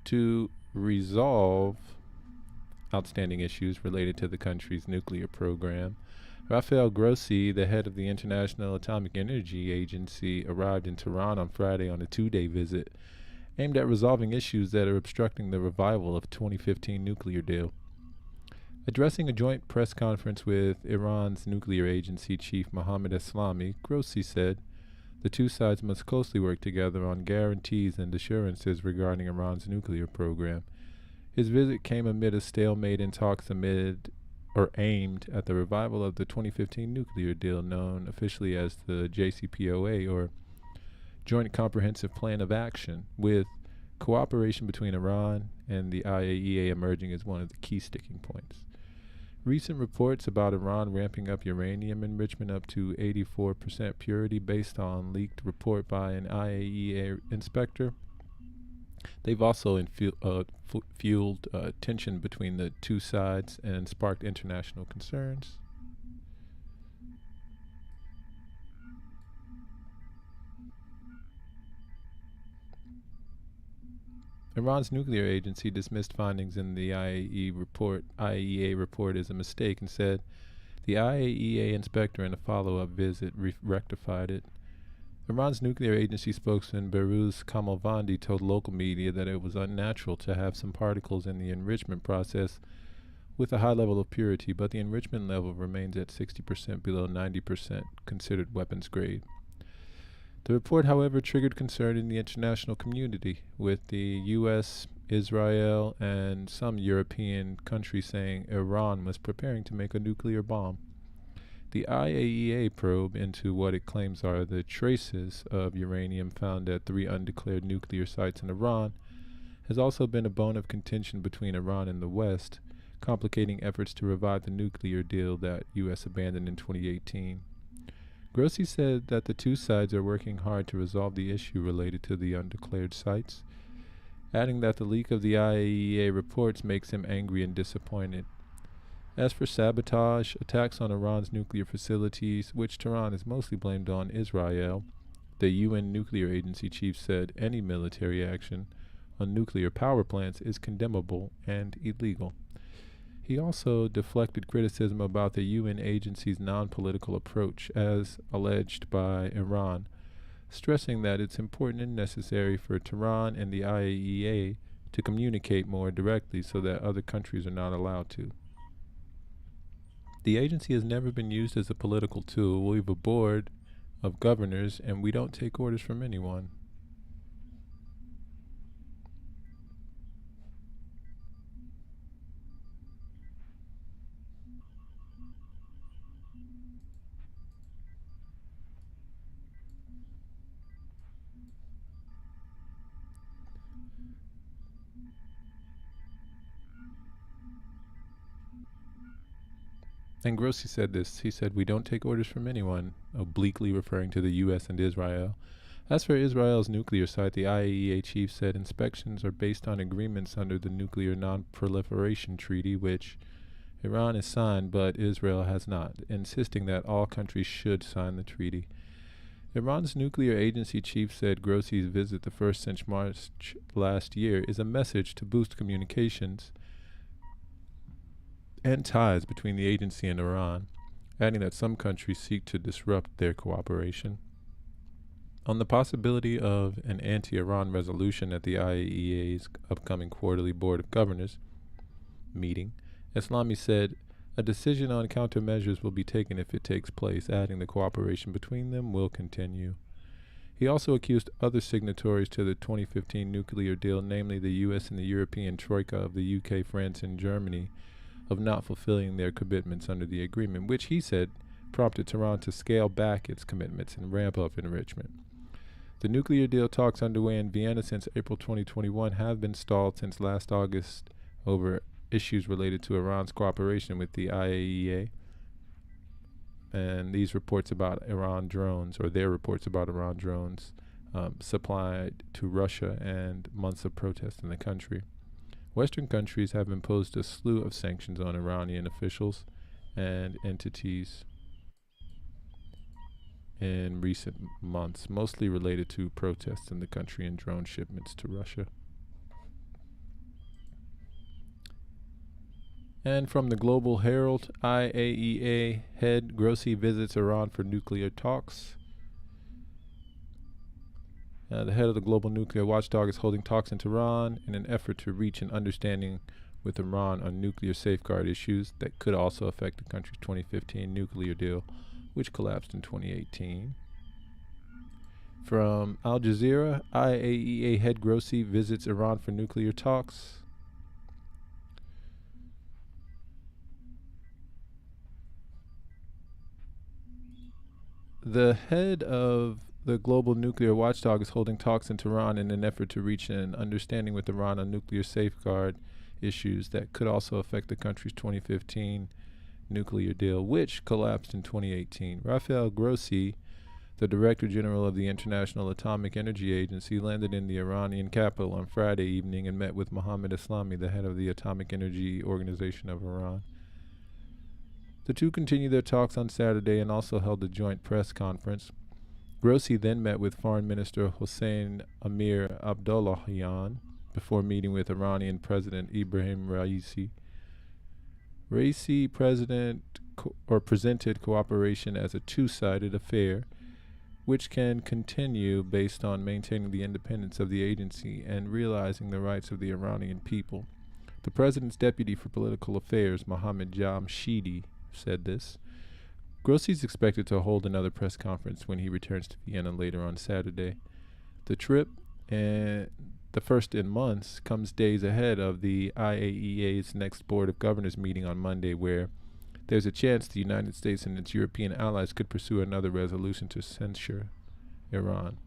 to resolve outstanding issues related to the country's nuclear program. Rafael Grossi, the head of the International Atomic Energy Agency, arrived in Tehran on Friday on a two-day visit aimed at resolving issues that are obstructing the revival of 2015 nuclear deal. Addressing a joint press conference with Iran's nuclear agency chief Mohammad Eslami, Grossi said the two sides must closely work together on guarantees and assurances regarding Iran's nuclear program. His visit came amid a stalemate in talks aimed at the revival of the 2015 nuclear deal, known officially as the JCPOA, or Joint Comprehensive Plan of Action, with cooperation between Iran and the IAEA emerging as one of the key sticking points. Recent reports about Iran ramping up uranium enrichment up to 84% purity based on leaked report by an IAEA inspector. They've also fueled tension between the two sides and sparked international concerns. Iran's nuclear agency dismissed findings in the IAEA report as a mistake and said the IAEA inspector in a follow-up visit rectified it. Iran's nuclear agency spokesman Behrouz Kamalvandi told local media that it was unnatural to have some particles in the enrichment process with a high level of purity, but the enrichment level remains at 60% below 90% considered weapons grade. The report, however, triggered concern in the international community, with the U.S., Israel, and some European countries saying Iran was preparing to make a nuclear bomb. The IAEA probe into what it claims are the traces of uranium found at 3 undeclared nuclear sites in Iran has also been a bone of contention between Iran and the West, complicating efforts to revive the nuclear deal that U.S. abandoned in 2018. Grossi said that the two sides are working hard to resolve the issue related to the undeclared sites, adding that the leak of the IAEA reports makes him angry and disappointed. As for sabotage, attacks on Iran's nuclear facilities, which Tehran is mostly blamed on Israel, the UN nuclear agency chief said any military action on nuclear power plants is condemnable and illegal. He also deflected criticism about the UN agency's non-political approach, as alleged by Iran, stressing that it's important and necessary for Tehran and the IAEA to communicate more directly so that other countries are not allowed to. The agency has never been used as a political tool. We have a board of governors, and we don't take orders from anyone. And Grossi said this. He said, "We don't take orders from anyone," obliquely referring to the U.S. and Israel. As for Israel's nuclear site, the IAEA chief said inspections are based on agreements under the Nuclear Non-Proliferation Treaty, which Iran has signed, but Israel has not, insisting that all countries should sign the treaty. Iran's nuclear agency chief said Grossi's visit the 1st since March last year is a message to boost communications and ties between the agency and Iran, adding that some countries seek to disrupt their cooperation. On the possibility of an anti-Iran resolution at the IAEA's upcoming quarterly Board of Governors, meeting, Eslami said a decision on countermeasures will be taken if it takes place, adding the cooperation between them will continue. He also accused other signatories to the 2015 nuclear deal, namely the U.S. and the European Troika of the UK, France, and Germany, of not fulfilling their commitments under the agreement, which he said prompted Tehran to scale back its commitments and ramp up enrichment. The nuclear deal talks underway in Vienna since April 2021 have been stalled since last August over issues related to Iran's cooperation with the IAEA. And these reports about Iran drones, or their reports about Iran drones, supplied to Russia, and months of protest in the country. Western countries have imposed a slew of sanctions on Iranian officials and entities in recent months, mostly related to protests in the country and drone shipments to Russia. And from the Global Herald, IAEA head Grossi visits Iran for nuclear talks. The head of the global nuclear watchdog is holding talks in Tehran in an effort to reach an understanding with Iran on nuclear safeguard issues that could also affect the country's 2015 nuclear deal, which collapsed in 2018. From Al Jazeera, IAEA head Grossi visits Iran for nuclear talks. The head of the global nuclear watchdog is holding talks in Tehran in an effort to reach an understanding with Iran on nuclear safeguard issues that could also affect the country's 2015 nuclear deal, which collapsed in 2018. Rafael Grossi, the Director General of the International Atomic Energy Agency, landed in the Iranian capital on Friday evening and met with Mohammad Eslami, the head of the Atomic Energy Organization of Iran. The two continued their talks on Saturday and also held a joint press conference. Grossi then met with Foreign Minister Hossein Amir Abdollahian before meeting with Iranian President Ibrahim Raisi. Raisi presented cooperation as a two-sided affair, which can continue based on maintaining the independence of the agency and realizing the rights of the Iranian people. The president's deputy for political affairs, Mohammad Jamshidi, said this. Grossi is expected to hold another press conference when he returns to Vienna later on Saturday. The trip, the first in months, comes days ahead of the IAEA's next Board of Governors meeting on Monday, where there's a chance the United States and its European allies could pursue another resolution to censure Iran.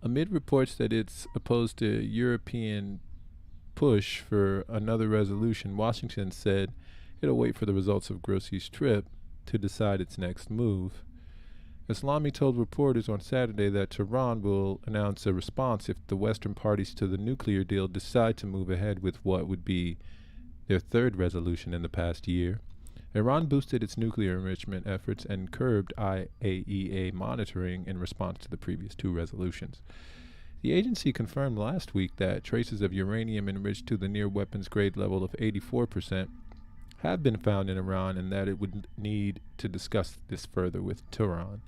Amid reports that it's opposed to European push for another resolution, Washington said it'll wait for the results of Grossi's trip to decide its next move. Eslami told reporters on Saturday that Tehran will announce a response if the Western parties to the nuclear deal decide to move ahead with what would be their third resolution in the past year. Iran boosted its nuclear enrichment efforts and curbed IAEA monitoring in response to the previous two resolutions. The agency confirmed last week that traces of uranium enriched to the near weapons grade level of 84% have been found in Iran, and that it would need to discuss this further with Tehran.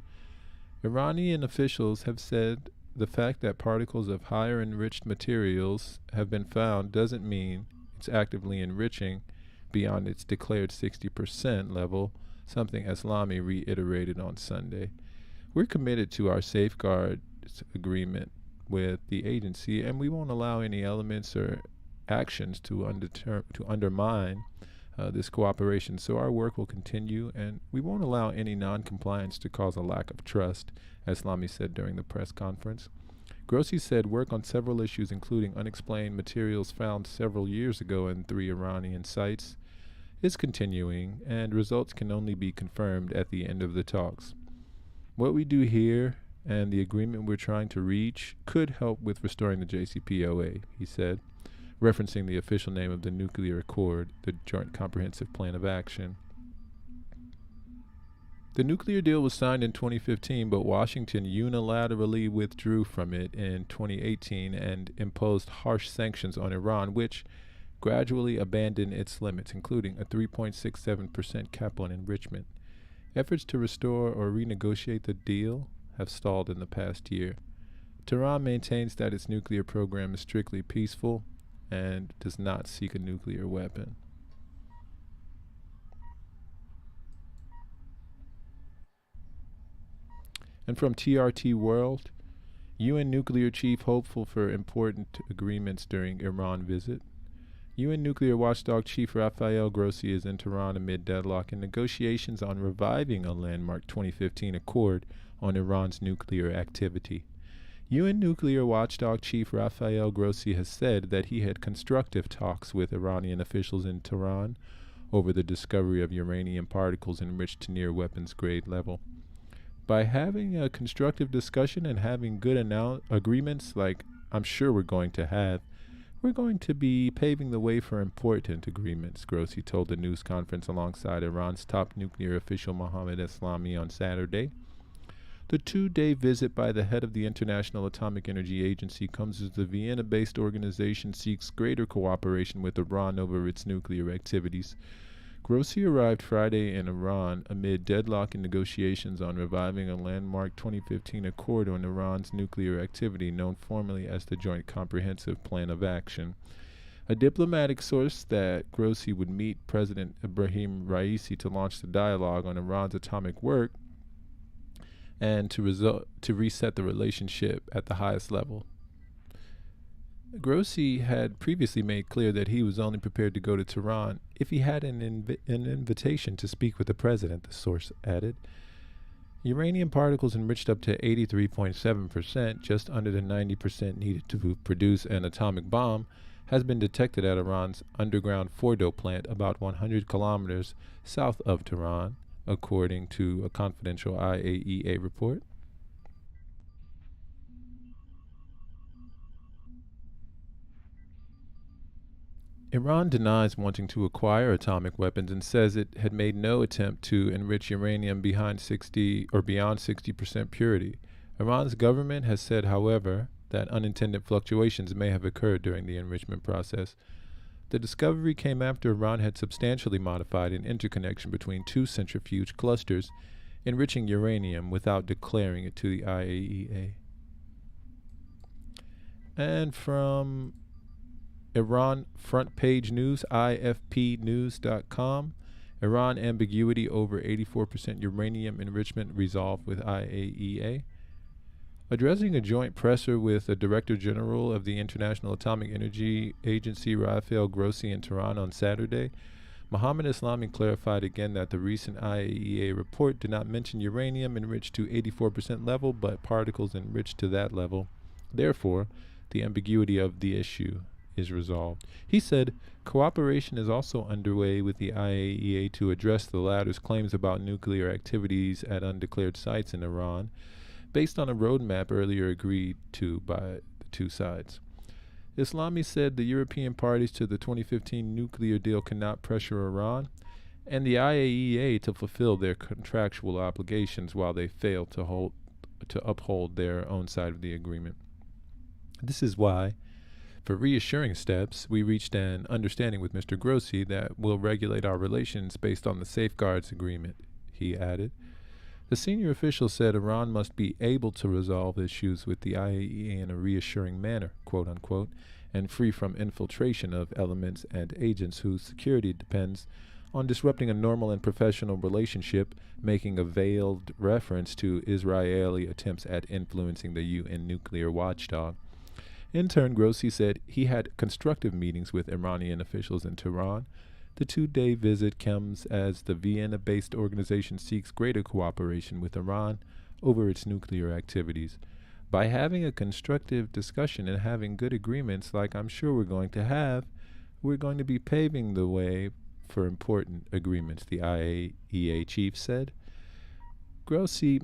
Iranian officials have said the fact that particles of higher enriched materials have been found doesn't mean it's actively enriching beyond its declared 60% level, something Eslami reiterated on Sunday. We're committed to our safeguards agreement with the agency, and we won't allow any elements or actions to undermine this cooperation. So our work will continue, and we won't allow any non-compliance to cause a lack of trust, Eslami said during the press conference. Grossi said work on several issues, including unexplained materials found several years ago in 3 Iranian sites, is continuing, and results can only be confirmed at the end of the talks. What we do here and the agreement we're trying to reach could help with restoring the JCPOA, he said, referencing the official name of the nuclear accord, the Joint Comprehensive Plan of Action. The nuclear deal was signed in 2015, but Washington unilaterally withdrew from it in 2018 and imposed harsh sanctions on Iran, which gradually abandoned its limits, including a 3.67% cap on enrichment. Efforts to restore or renegotiate the deal have stalled in the past year. Tehran maintains that its nuclear program is strictly peaceful, and does not seek a nuclear weapon. And from TRT World, UN nuclear chief hopeful for important agreements during Iran visit. UN nuclear watchdog chief Rafael Grossi is in Tehran amid deadlock in negotiations on reviving a landmark 2015 accord on Iran's nuclear activity. UN nuclear watchdog chief Rafael Grossi has said that he had constructive talks with Iranian officials in Tehran over the discovery of uranium particles enriched to near weapons grade level. By having a constructive discussion and having good agreements like I'm sure we're going to have, we're going to be paving the way for important agreements, Grossi told the news conference alongside Iran's top nuclear official Mohammad Eslami on Saturday. The two-day visit by the head of the International Atomic Energy Agency comes as the Vienna-based organization seeks greater cooperation with Iran over its nuclear activities. Grossi arrived Friday in Iran amid deadlock in negotiations on reviving a landmark 2015 accord on Iran's nuclear activity known formally as the Joint Comprehensive Plan of Action. A diplomatic source that Grossi would meet President Ibrahim Raisi to launch the dialogue on Iran's atomic work and to reset the relationship at the highest level. Grossi had previously made clear that he was only prepared to go to Tehran if he had an invitation to speak with the president, the source added. Uranium particles enriched up to 83.7%, just under the 90% needed to produce an atomic bomb, has been detected at Iran's underground Fordo plant about 100 kilometers south of Tehran, according to a confidential IAEA report. Iran denies wanting to acquire atomic weapons and says it had made no attempt to enrich uranium beyond 60% purity. Iran's government has said, however, that unintended fluctuations may have occurred during the enrichment process. The discovery came after Iran had substantially modified an interconnection between two centrifuge clusters, enriching uranium without declaring it to the IAEA. And from Iran Front Page News, ifpnews.com, Iran ambiguity over 84% uranium enrichment resolved with IAEA. Addressing a joint presser with the Director General of the International Atomic Energy Agency, Rafael Grossi, in Tehran on Saturday, Mohammad Eslami clarified again that the recent IAEA report did not mention uranium enriched to 84% level, but particles enriched to that level. Therefore, the ambiguity of the issue is resolved. He said, cooperation is also underway with the IAEA to address the latter's claims about nuclear activities at undeclared sites in Iran, based on a roadmap earlier agreed to by the two sides. Eslami said the European parties to the 2015 nuclear deal cannot pressure Iran and the IAEA to fulfill their contractual obligations while they fail to uphold their own side of the agreement. This is why, for reassuring steps, we reached an understanding with Mr. Grossi that will regulate our relations based on the safeguards agreement, he added. The senior official said Iran must be able to resolve issues with the IAEA in a reassuring manner, quote unquote, and free from infiltration of elements and agents whose security depends on disrupting a normal and professional relationship, making a veiled reference to Israeli attempts at influencing the UN nuclear watchdog. In turn, Grossi said he had constructive meetings with Iranian officials in Tehran. The two-day visit comes as the Vienna-based organization seeks greater cooperation with Iran over its nuclear activities. By having a constructive discussion and having good agreements like I'm sure we're going to have, we're going to be paving the way for important agreements, the IAEA chief said. Grossi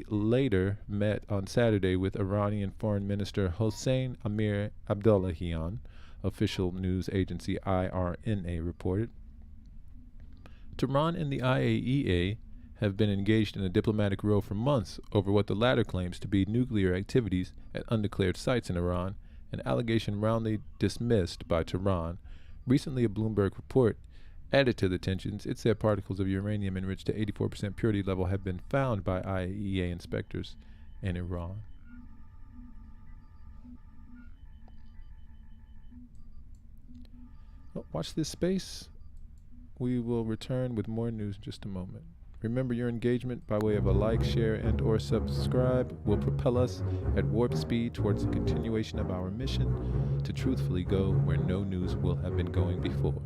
later met on Saturday with Iranian Foreign Minister Hossein Amir Abdollahian, official news agency IRNA reported. Tehran and the IAEA have been engaged in a diplomatic row for months over what the latter claims to be nuclear activities at undeclared sites in Iran, an allegation roundly dismissed by Tehran. Recently, a Bloomberg report added to the tensions. It said particles of uranium enriched to 84% purity level have been found by IAEA inspectors in Iran. Watch this space. We will return with more news in just a moment. Remember, your engagement by way of a like, share, and or subscribe will propel us at warp speed towards the continuation of our mission to truthfully go where no news will have been going before.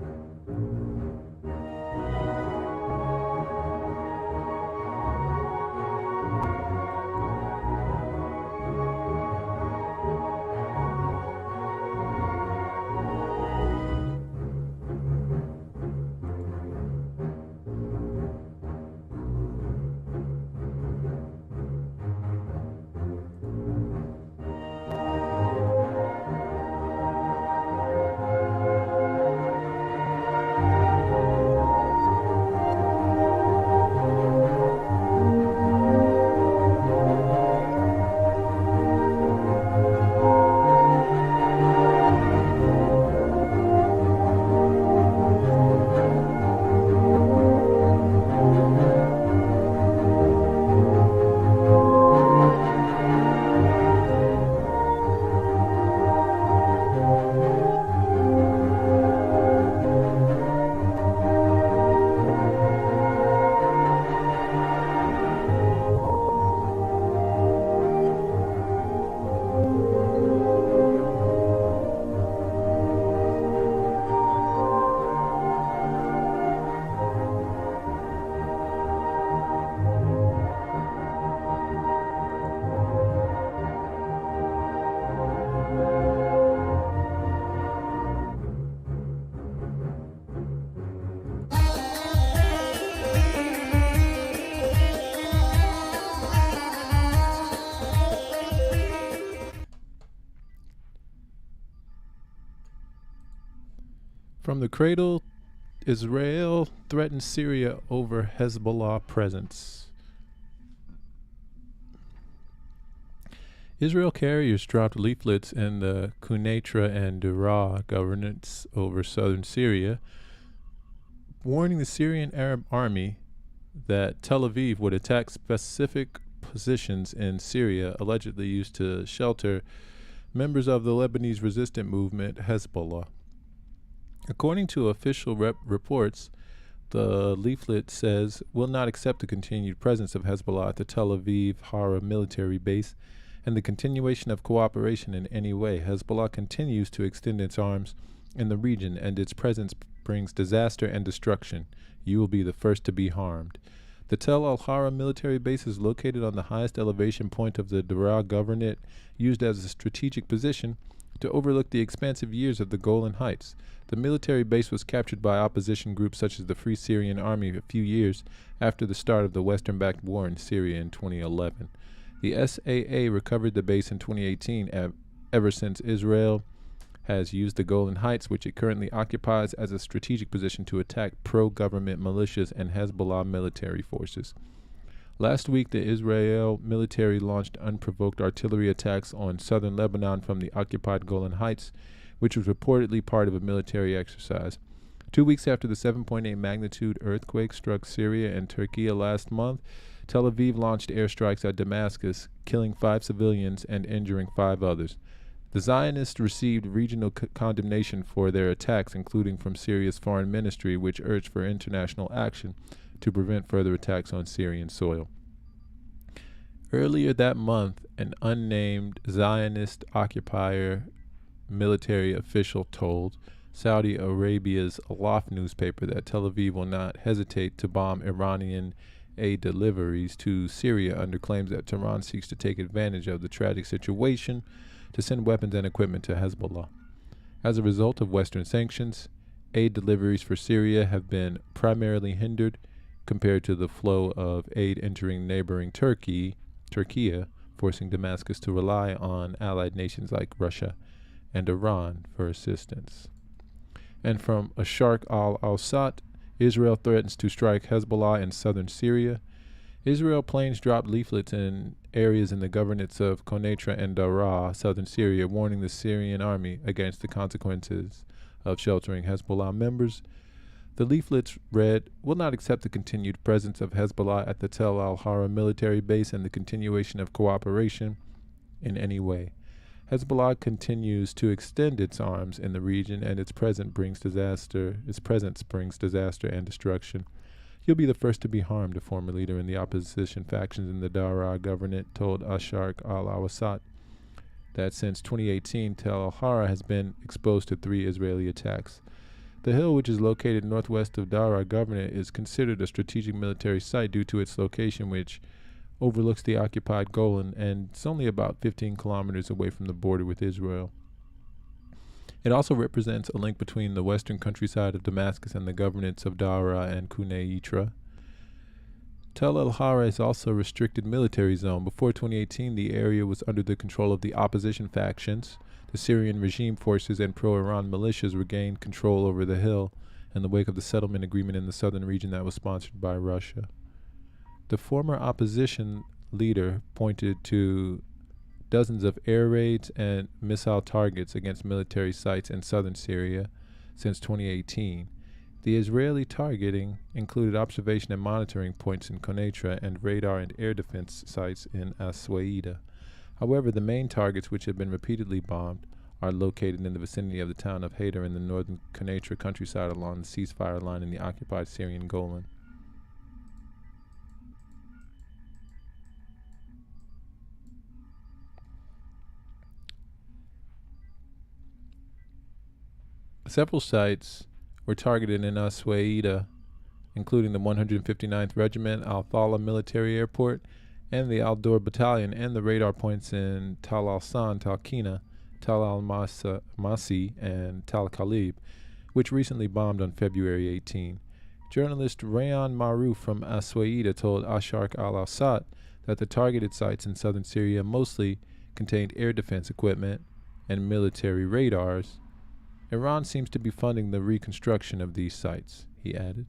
From the cradle, Israel threatens Syria over Hezbollah presence. Israel carriers dropped leaflets in the Quneitra and Daraa governorates over southern Syria, warning the Syrian Arab army that Tel Aviv would attack specific positions in Syria allegedly used to shelter members of the Lebanese resistant movement Hezbollah. According to official reports, the leaflet says, "Will not accept the continued presence of Hezbollah at the Tel Aviv Huwwara military base and the continuation of cooperation in any way. Hezbollah continues to extend its arms in the region, and its presence brings disaster and destruction. You will be the first to be harmed." The Tel al-Huwwara military base is located on the highest elevation point of the Daraa governorate, used as a strategic position to overlook the expansive years of the Golan Heights. The military base was captured by opposition groups such as the Free Syrian Army a few years after the start of the Western-backed war in Syria in 2011. The SAA recovered the base in 2018 ever since Israel has used the Golan Heights, which it currently occupies, as a strategic position to attack pro-government militias and Hezbollah military forces. Last week, the Israel military launched unprovoked artillery attacks on southern Lebanon from the occupied Golan Heights, which was reportedly part of a military exercise. 2 weeks after the 7.8 magnitude earthquake struck Syria and Turkey last month, Tel Aviv launched airstrikes at Damascus, killing 5 civilians and injuring 5 others. The Zionists received regional condemnation for their attacks, including from Syria's foreign ministry, which urged for international action to prevent further attacks on Syrian soil. Earlier that month, an unnamed Zionist occupier military official told Saudi Arabia's Alaf newspaper that Tel Aviv will not hesitate to bomb Iranian aid deliveries to Syria under claims that Tehran seeks to take advantage of the tragic situation to send weapons and equipment to Hezbollah. As a result of Western sanctions, aid deliveries for Syria have been primarily hindered compared to the flow of aid entering neighboring Turkey, forcing Damascus to rely on allied nations like Russia and Iran for assistance. And from Asharq al-Awsat, Israel threatens to strike Hezbollah in southern Syria. Israel planes dropped leaflets in areas in the governorates of Quneitra and Daraa, southern Syria, warning the Syrian army against the consequences of sheltering Hezbollah members. The leaflets read, "Will not accept the continued presence of Hezbollah at the Tel al-Huwwara military base and the continuation of cooperation in any way. Hezbollah continues to extend its arms in the region, and its presence brings disaster and destruction. You'll be the first to be harmed, a former leader in the opposition factions in the Daraa governorate told Ashar al-Awsat that since 2018, Tel al-Hara has been exposed to 3 Israeli attacks. The hill, which is located northwest of Daraa governorate, is considered a strategic military site due to its location, which overlooks the occupied Golan, and it's only about 15 kilometers away from the border with Israel. It also represents a link between the western countryside of Damascus and the governorates of Daraa and Kunei Yitra. Tel el-Hara is also a restricted military zone. Before 2018, the area was under the control of the opposition factions. The Syrian regime forces and pro-Iran militias regained control over the hill in the wake of the settlement agreement in the southern region that was sponsored by Russia. The former opposition leader pointed to dozens of air raids and missile targets against military sites in southern Syria since 2018. The Israeli targeting included observation and monitoring points in Konetra and radar and air defense sites in Aswaida. However, the main targets, which have been repeatedly bombed, are located in the vicinity of the town of Hader in the northern Konetra countryside along the ceasefire line in the occupied Syrian Golan. Several sites were targeted in Aswaida, including the 159th Regiment, Al-Thala Military Airport, and the Al-Dor Battalion, and the radar points in Tal al-San, Talkina, Tal al-Masi, and Tal Khalib, which recently bombed on February 18. Journalist Rayan Maruf from Aswaida told Ashar al-Awsat that the targeted sites in southern Syria mostly contained air defense equipment and military radars. Iran seems to be funding the reconstruction of these sites, he added.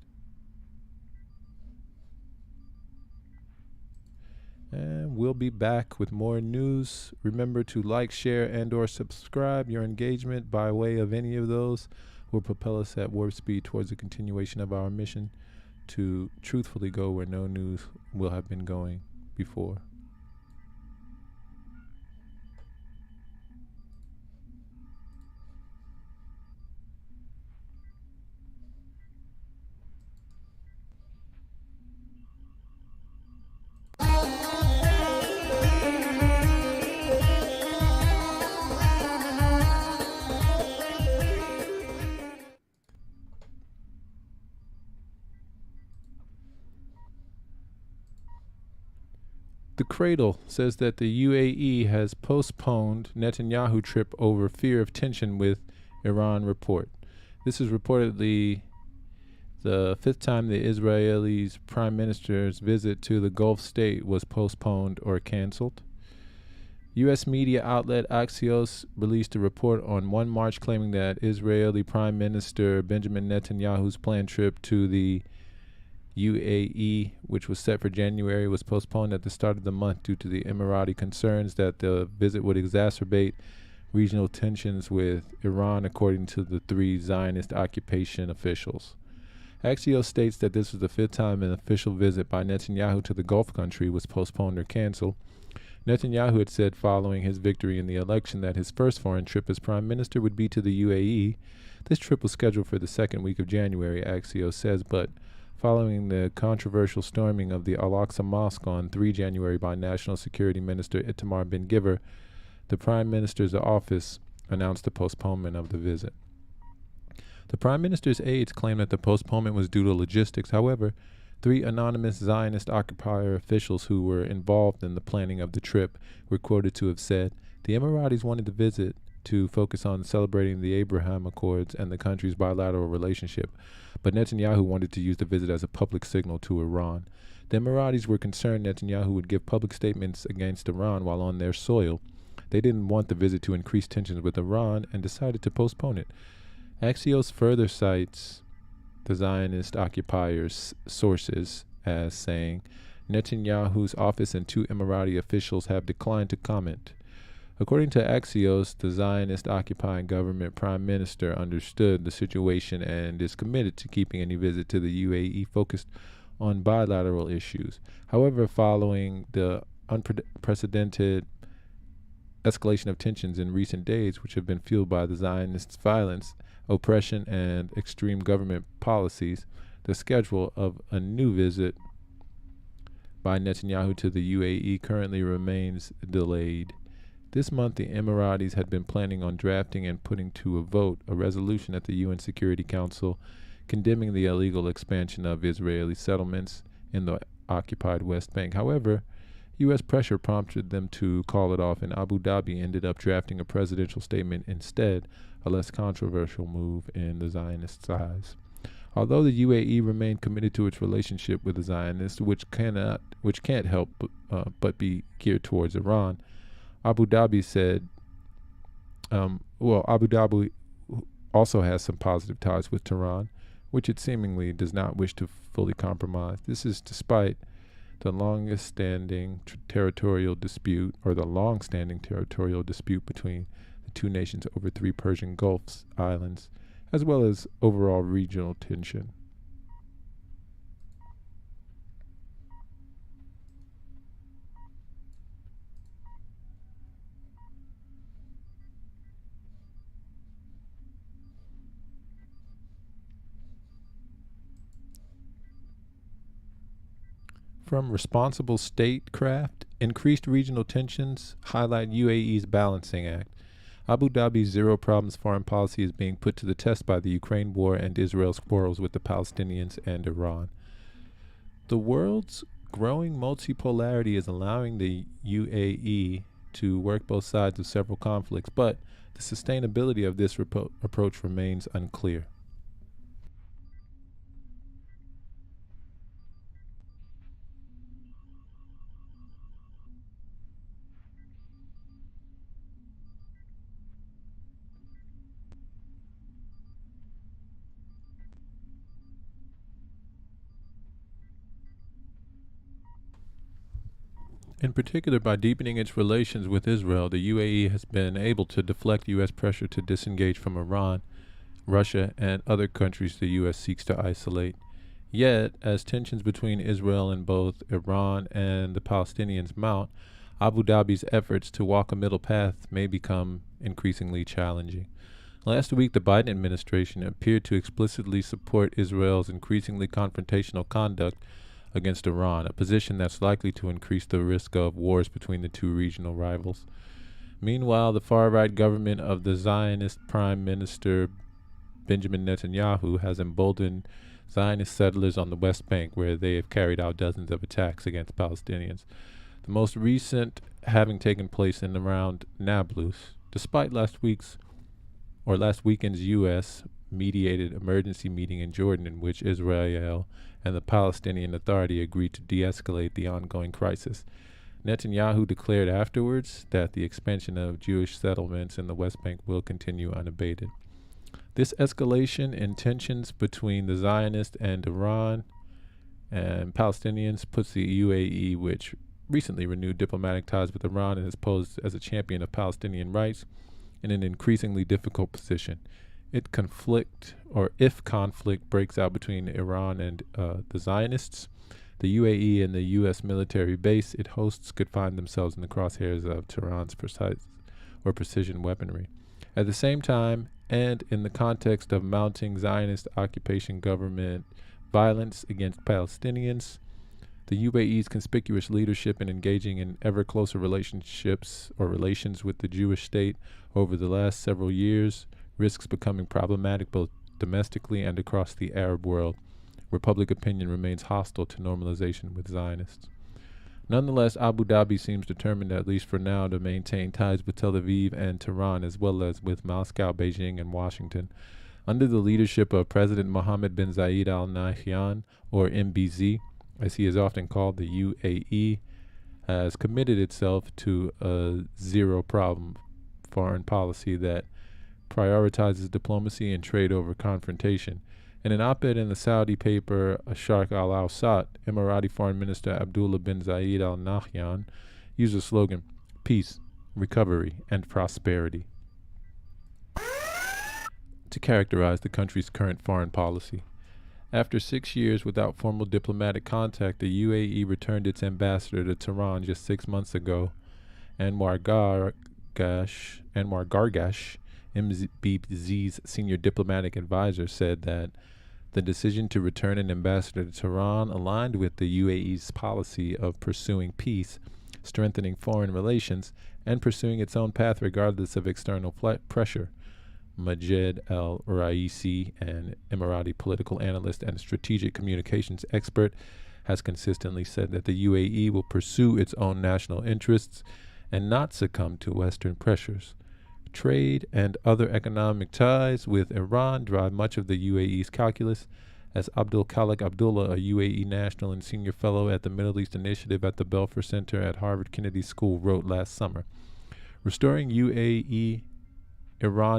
And we'll be back with more news. Remember to like, share, and/or subscribe. Your engagement by way of any of those will propel us at warp speed towards the continuation of our mission to truthfully go where no news will have been going before. The Cradle says that the UAE has postponed Netanyahu trip over fear of tension with Iran report. This is reportedly the 5th time the Israeli's prime minister's visit to the Gulf state was postponed or canceled. U.S. media outlet Axios released a report on 1 March claiming that Israeli Prime Minister Benjamin Netanyahu's planned trip to the UAE, which was set for January, was postponed at the start of the month due to the Emirati concerns that the visit would exacerbate regional tensions with Iran, according to the 3 Zionist occupation officials. Axios states that this was the 5th time an official visit by Netanyahu to the Gulf country was postponed or canceled. Netanyahu had said following his victory in the election that his first foreign trip as prime minister would be to the UAE. This trip was scheduled for the 2nd week of January, Axios says, but following the controversial storming of the Al-Aqsa Mosque on 3 January by National Security Minister Itamar Ben-Gvir, the Prime Minister's office announced the postponement of the visit. The Prime Minister's aides claimed that the postponement was due to logistics. However, 3 anonymous Zionist occupier officials who were involved in the planning of the trip were quoted to have said, the Emiratis wanted the visit to focus on celebrating the Abraham Accords and the country's bilateral relationship, but Netanyahu wanted to use the visit as a public signal to Iran. The Emiratis were concerned Netanyahu would give public statements against Iran while on their soil. They didn't want the visit to increase tensions with Iran and decided to postpone it. Axios further cites the Zionist occupiers' sources as saying, Netanyahu's office and 2 Emirati officials have declined to comment. According to Axios, the Zionist occupying government prime minister understood the situation and is committed to keeping any visit to the UAE focused on bilateral issues. However, following the unprecedented escalation of tensions in recent days, which have been fueled by the Zionists' violence, oppression, and extreme government policies, the schedule of a new visit by Netanyahu to the UAE currently remains delayed. This month, the Emiratis had been planning on drafting and putting to a vote a resolution at the UN Security Council condemning the illegal expansion of Israeli settlements in the occupied West Bank. However, U.S. pressure prompted them to call it off, and Abu Dhabi ended up drafting a presidential statement instead, a less controversial move in the Zionists' eyes. Although the UAE remained committed to its relationship with the Zionists, which can't help but be geared towards Iran, Abu Dhabi said, Abu Dhabi also has some positive ties with Tehran, which it seemingly does not wish to fully compromise. This is despite the long-standing territorial dispute between the two nations over 3 Persian Gulf islands, as well as overall regional tension. From responsible statecraft, increased regional tensions highlight UAE's balancing act. Abu Dhabi's zero problems foreign policy is being put to the test by the Ukraine war and Israel's quarrels with the Palestinians and Iran. The world's growing multipolarity is allowing the UAE to work both sides of several conflicts, but the sustainability of this approach remains unclear. In particular, by deepening its relations with Israel, the UAE has been able to deflect U.S. pressure to disengage from Iran, Russia, and other countries the U.S. seeks to isolate. Yet, as tensions between Israel and both Iran and the Palestinians mount, Abu Dhabi's efforts to walk a middle path may become increasingly challenging. Last week, the Biden administration appeared to explicitly support Israel's increasingly confrontational conduct against Iran, a position that's likely to increase the risk of wars between the two regional rivals. Meanwhile, the far-right government of the Zionist Prime Minister Benjamin Netanyahu has emboldened Zionist settlers on the West Bank, where they have carried out dozens of attacks against Palestinians, the most recent having taken place in around Nablus. Despite last weekend's U.S. mediated emergency meeting in Jordan, in which Israel and the Palestinian Authority agreed to de-escalate the ongoing crisis, Netanyahu declared afterwards that the expansion of Jewish settlements in the West Bank will continue unabated. This escalation in tensions between the Zionists and Iran and Palestinians puts the UAE, which recently renewed diplomatic ties with Iran and has posed as a champion of Palestinian rights, in an increasingly difficult position. If conflict breaks out between Iran and the Zionists, the UAE and the U.S. military base it hosts could find themselves in the crosshairs of Tehran's precision weaponry. At the same time, and in the context of mounting Zionist occupation government violence against Palestinians, the UAE's conspicuous leadership in engaging in ever closer relations with the Jewish state over the last several years risks becoming problematic both domestically and across the Arab world, where public opinion remains hostile to normalization with Zionists. Nonetheless, Abu Dhabi seems determined, at least for now, to maintain ties with Tel Aviv and Tehran, as well as with Moscow, Beijing, and Washington. Under the leadership of President Mohammed bin Zayed Al Nahyan, or MBZ, as he is often called, the UAE has committed itself to a zero-problem foreign policy that prioritizes diplomacy and trade over confrontation. In an op-ed in the Saudi paper Sharq al-Awsat, Emirati Foreign Minister Abdullah bin Zayed Al Nahyan used the slogan, "Peace, recovery, and prosperity," to characterize the country's current foreign policy. After 6 years without formal diplomatic contact, the UAE returned its ambassador to Tehran just 6 months ago, Anwar Gargash, MBZ's senior diplomatic advisor, said that the decision to return an ambassador to Tehran aligned with the UAE's policy of pursuing peace, strengthening foreign relations, and pursuing its own path regardless of external pressure. Majed al-Raisi, an Emirati political analyst and strategic communications expert, has consistently said that the UAE will pursue its own national interests and not succumb to Western pressures. Trade and other economic ties with Iran drive much of the UAE's calculus, as Abdul Khalik Abdullah, a UAE national and senior fellow at the Middle East Initiative at the Belfer Center at Harvard Kennedy School, wrote last summer. Restoring UAE-Iran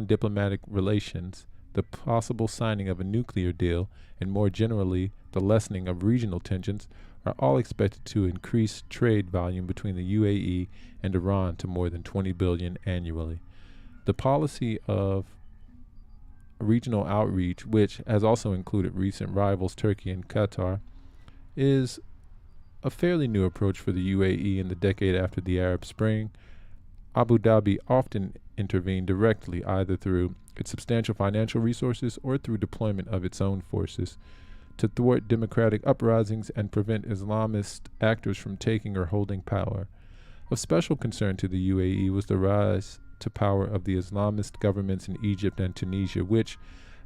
diplomatic relations, the possible signing of a nuclear deal, and more generally, the lessening of regional tensions are all expected to increase trade volume between the UAE and Iran to more than $20 billion annually. The policy of regional outreach, which has also included recent rivals Turkey and Qatar, is a fairly new approach for the UAE in the decade after the Arab Spring. Abu Dhabi often intervened directly, either through its substantial financial resources or through deployment of its own forces, to thwart democratic uprisings and prevent Islamist actors from taking or holding power. Of special concern to the UAE was the rise to power of the Islamist governments in Egypt and Tunisia, which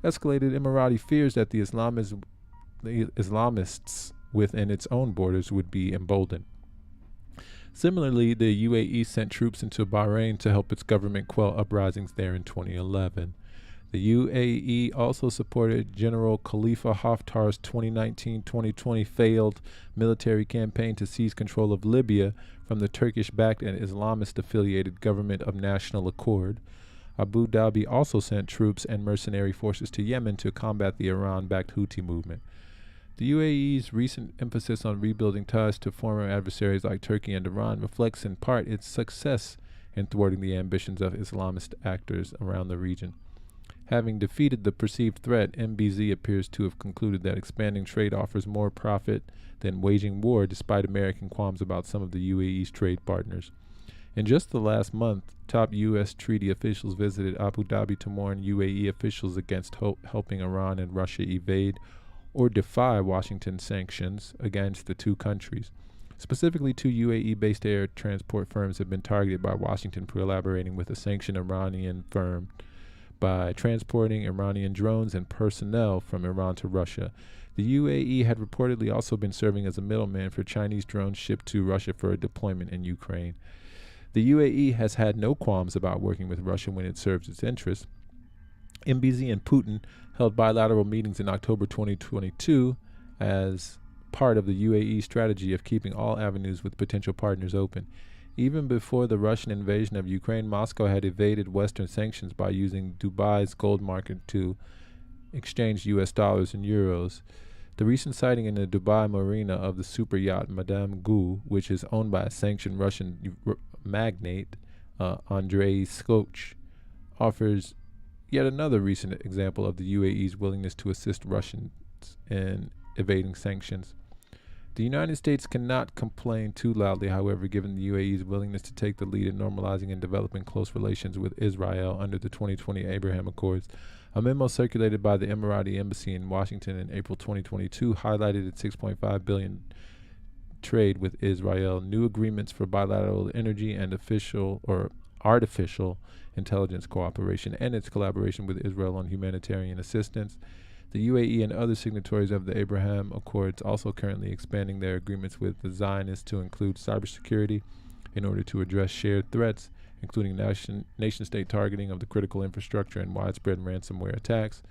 escalated Emirati fears that the Islamists within its own borders would be emboldened. Similarly, the UAE sent troops into Bahrain to help its government quell uprisings there in 2011. The UAE also supported General Khalifa Haftar's 2019-2020 failed military campaign to seize control of Libya from the Turkish-backed and Islamist-affiliated Government of National Accord. Abu Dhabi also sent troops and mercenary forces to Yemen to combat the Iran-backed Houthi movement. The UAE's recent emphasis on rebuilding ties to former adversaries like Turkey and Iran reflects in part its success in thwarting the ambitions of Islamist actors around the region. Having defeated the perceived threat, MBZ appears to have concluded that expanding trade offers more profit than waging war, despite American qualms about some of the UAE's trade partners. In just the last month, top U.S. treaty officials visited Abu Dhabi to warn UAE officials against helping Iran and Russia evade or defy Washington sanctions against the two countries. Specifically, two UAE-based air transport firms have been targeted by Washington for collaborating with a sanctioned Iranian firm by transporting Iranian drones and personnel from Iran to Russia. The UAE had reportedly also been serving as a middleman for Chinese drones shipped to Russia for a deployment in Ukraine. The UAE has had no qualms about working with Russia when it serves its interests. MBZ and Putin held bilateral meetings in October 2022 as part of the UAE strategy of keeping all avenues with potential partners open. Even before the Russian invasion of Ukraine, Moscow had evaded Western sanctions by using Dubai's gold market to exchange U.S. dollars and euros. The recent sighting in the Dubai marina of the super yacht Madame Gou, which is owned by a sanctioned Russian magnate, Andrei Skoch, offers yet another recent example of the UAE's willingness to assist Russians in evading sanctions. The United States cannot complain too loudly, however, given the UAE's willingness to take the lead in normalizing and developing close relations with Israel under the 2020 Abraham Accords. A memo circulated by the Emirati Embassy in Washington in April 2022 highlighted its $6.5 billion trade with Israel, new agreements for bilateral energy and artificial intelligence cooperation, and its collaboration with Israel on humanitarian assistance. The UAE and other signatories of the Abraham Accords also currently expanding their agreements with the Zionists to include cybersecurity in order to address shared threats, including nation-state targeting of the critical infrastructure and widespread ransomware attacks.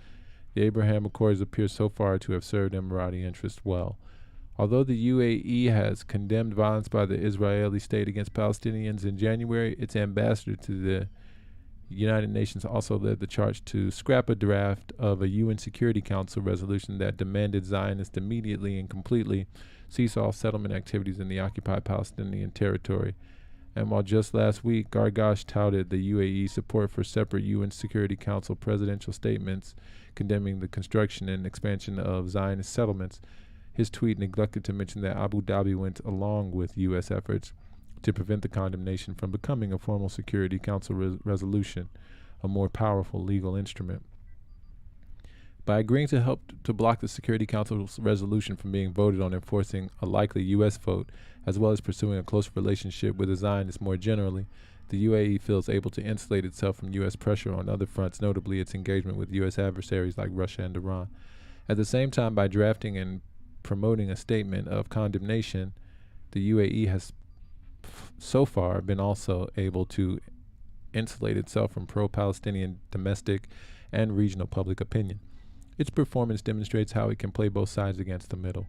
The Abraham Accords appear so far to have served Emirati interests well. Although the UAE has condemned violence by the Israeli state against Palestinians in January, its ambassador to the United Nations also led the charge to scrap a draft of a UN Security Council resolution that demanded Zionists immediately and completely cease all settlement activities in the occupied Palestinian territory. And while just last week Gargash touted the UAE's support for separate UN Security Council presidential statements condemning the construction and expansion of Zionist settlements, his tweet neglected to mention that Abu Dhabi went along with U.S. efforts to prevent the condemnation from becoming a formal Security Council resolution, a more powerful legal instrument. By agreeing to help to block the Security Council's resolution from being voted on enforcing a likely U.S. vote, as well as pursuing a close relationship with the Zionists more generally, the UAE feels able to insulate itself from U.S. pressure on other fronts, notably its engagement with U.S. adversaries like Russia and Iran. At the same time, by drafting and promoting a statement of condemnation, the UAE has so far been also able to insulate itself from pro-Palestinian domestic and regional public opinion. Its performance demonstrates how it can play both sides against the middle.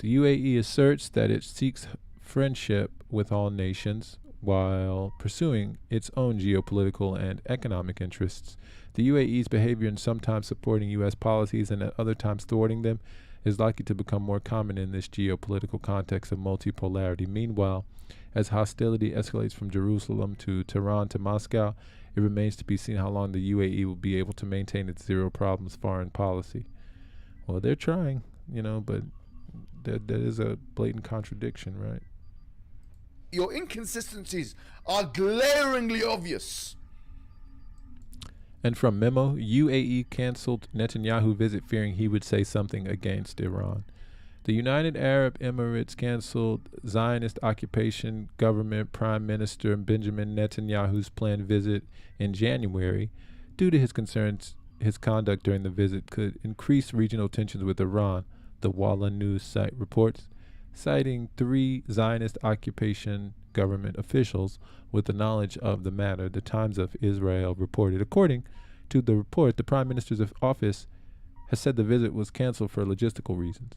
The UAE asserts that it seeks friendship with all nations while pursuing its own geopolitical and economic interests. The UAE's behavior in sometimes supporting U.S. policies and at other times thwarting them is likely to become more common in this geopolitical context of multipolarity. Meanwhile, as hostility escalates from Jerusalem to Tehran to Moscow, it remains to be seen how long the UAE will be able to maintain its zero problems foreign policy. Well, they're trying, but there is a blatant contradiction, right? Your inconsistencies are glaringly obvious. And from Memo, UAE canceled Netanyahu visit fearing he would say something against Iran. The United Arab Emirates canceled Zionist occupation government Prime Minister Benjamin Netanyahu's planned visit in January due to his concerns his conduct during the visit could increase regional tensions with Iran, the Walla news site reports, citing 3 Zionist occupation government officials with the knowledge of the matter, the Times of Israel reported. According to the report, the Prime Minister's office has said the visit was canceled for logistical reasons.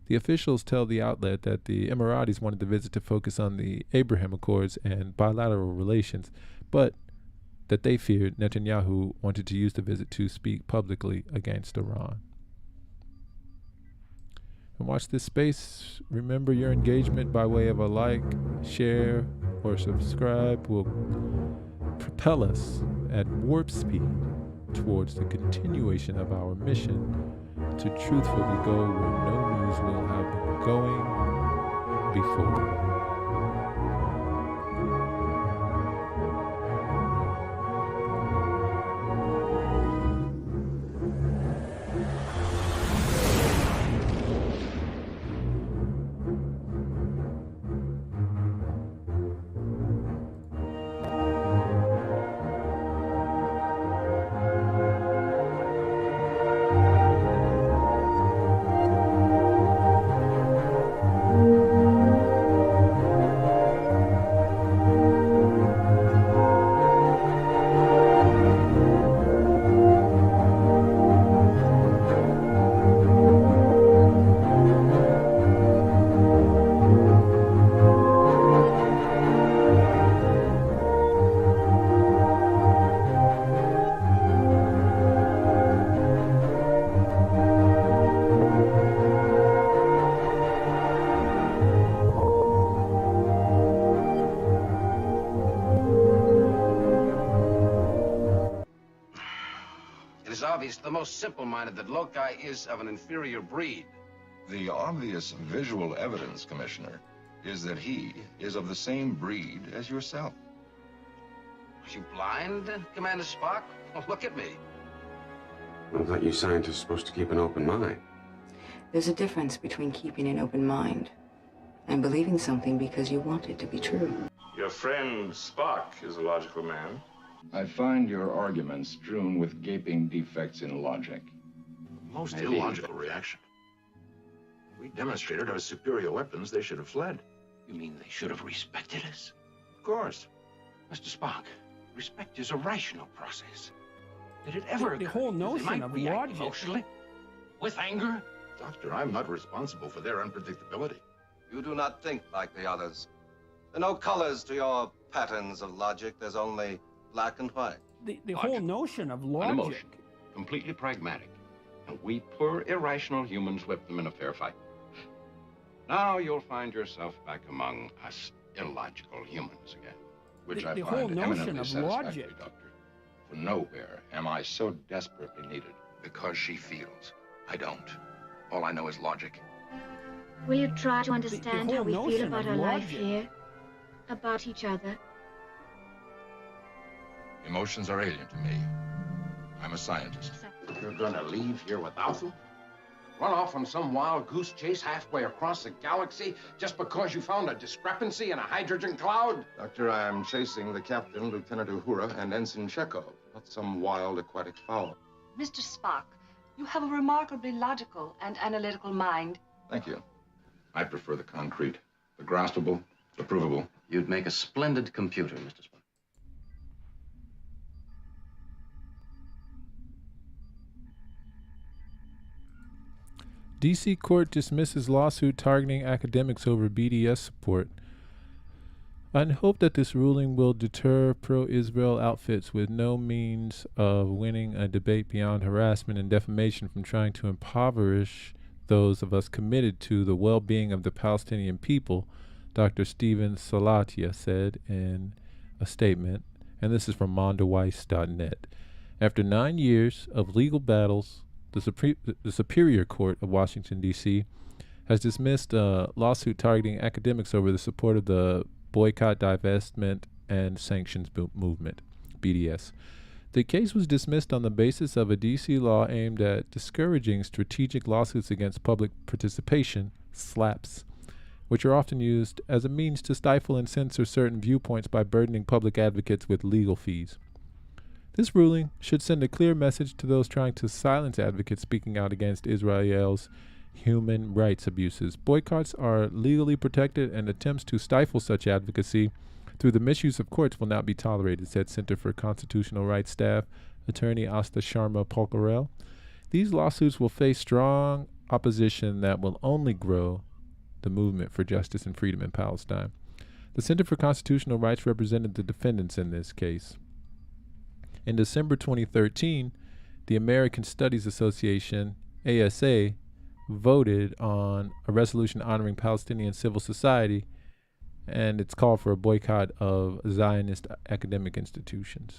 The officials tell the outlet that the Emiratis wanted the visit to focus on the Abraham Accords and bilateral relations, but that they feared Netanyahu wanted to use the visit to speak publicly against Iran. And watch this space. Remember, your engagement by way of a like, share, or subscribe will propel us at warp speed towards the continuation of our mission to truthfully go where no news will have been going before. The most simple-minded that Loci is of an inferior breed. The obvious visual evidence, Commissioner, is that he is of the same breed as yourself. Are you blind, Commander Spock? Well, look at me. I thought you scientists were supposed to keep an open mind. There's a difference between keeping an open mind and believing something because you want it to be true. Your friend Spock is a logical man. I find your arguments strewn with gaping defects in logic. Most illogical reaction. We demonstrated our superior weapons. They should have fled. You mean they should have respected us? Of course. Mr. Spock, respect is a rational process. Did it ever The whole notion of logic. Emotionally? With anger? Doctor, I'm not responsible for their unpredictability. You do not think like the others. There are no colors to your patterns of logic. There's only black and white. The whole notion of logic. Unemotional, completely pragmatic. And we poor irrational humans whip them in a fair fight. Now you'll find yourself back among us illogical humans again. Which The I whole find notion eminently of satisfactory, logic. Doctor. For nowhere am I so desperately needed. Because she feels. I don't. All I know is logic. Will you try to understand whole how we feel notion about of our life logic. here? about each other? Emotions are alien to me. I'm a scientist. You're gonna leave here without them? Run off on some wild goose chase halfway across the galaxy just because you found a discrepancy in a hydrogen cloud? Doctor, I am chasing the captain, Lieutenant Huwwara, and Ensign Chekhov, not some wild aquatic fowl. Mr. Spock, you have a remarkably logical and analytical mind. Thank you. I prefer the concrete, the graspable, the provable. You'd make a splendid computer, Mr. Spock. D.C. court dismisses lawsuit targeting academics over BDS support. I hope that this ruling will deter pro-Israel outfits with no means of winning a debate beyond harassment and defamation from trying to impoverish those of us committed to the well-being of the Palestinian people, Dr. Stephen Salatia said in a statement, and this is from mondoweiss.net. After 9 years of legal battles, the Superior Court of Washington, D.C. has dismissed a lawsuit targeting academics over the support of the Boycott, Divestment, and Sanctions Movement, BDS. The case was dismissed on the basis of a D.C. law aimed at discouraging strategic lawsuits against public participation, SLAPs, which are often used as a means to stifle and censor certain viewpoints by burdening public advocates with legal fees. This ruling should send a clear message to those trying to silence advocates speaking out against Israel's human rights abuses. Boycotts are legally protected, and attempts to stifle such advocacy through the misuse of courts will not be tolerated, said Center for Constitutional Rights staff attorney Asta Sharma Polkarel. These lawsuits will face strong opposition that will only grow the movement for justice and freedom in Palestine. The Center for Constitutional Rights represented the defendants in this case. In December 2013, the American Studies Association, ASA, voted on a resolution honoring Palestinian civil society, and it's called for a boycott of Zionist academic institutions.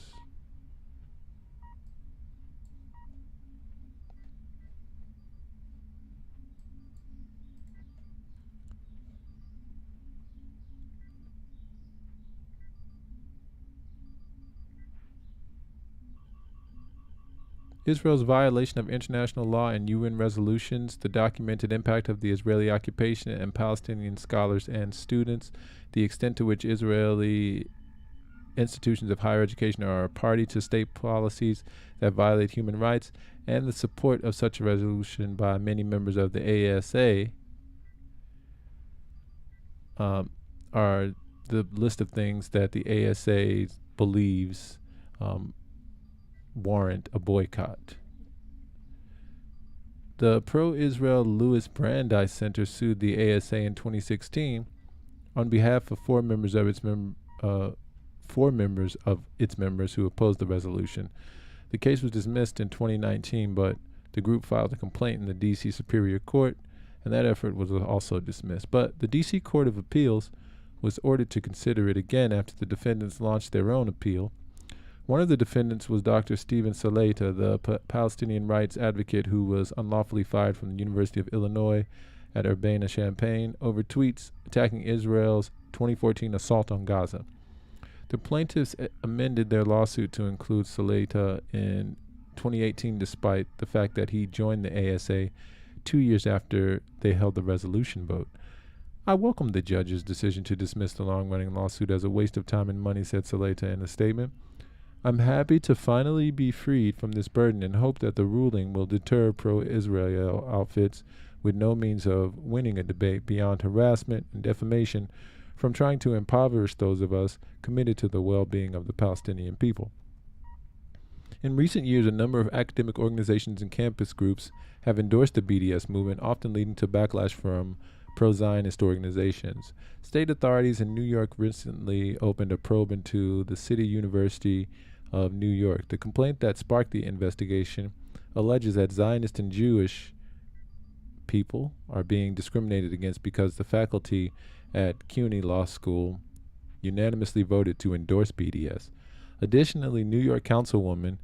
Israel's violation of international law and UN resolutions, the documented impact of the Israeli occupation and Palestinian scholars and students, the extent to which Israeli institutions of higher education are a party to state policies that violate human rights, and the support of such a resolution by many members of the ASA are the list of things that the ASA believes warrant a boycott. The pro-Israel Louis Brandeis Center sued the ASA in 2016 on behalf of four members of its members who opposed the resolution. The case was dismissed in 2019, but the group filed a complaint in the D.C. Superior Court, and that effort was also dismissed. But the D.C. Court of Appeals was ordered to consider it again after the defendants launched their own appeal. One of the defendants was Dr. Stephen Salaita, the Palestinian rights advocate who was unlawfully fired from the University of Illinois at Urbana-Champaign over tweets attacking Israel's 2014 assault on Gaza. The plaintiffs amended their lawsuit to include Salaita in 2018, despite the fact that he joined the ASA 2 years after they held the resolution vote. I welcome the judge's decision to dismiss the long-running lawsuit as a waste of time and money, said Salaita in a statement. I'm happy to finally be freed from this burden and hope that the ruling will deter pro-Israel outfits with no means of winning a debate beyond harassment and defamation from trying to impoverish those of us committed to the well-being of the Palestinian people. In recent years, a number of academic organizations and campus groups have endorsed the BDS movement, often leading to backlash from pro-Zionist organizations. State authorities in New York recently opened a probe into the City University of New York. The complaint that sparked the investigation alleges that Zionist and Jewish people are being discriminated against because the faculty at CUNY Law School unanimously voted to endorse BDS. Additionally, New York Councilwoman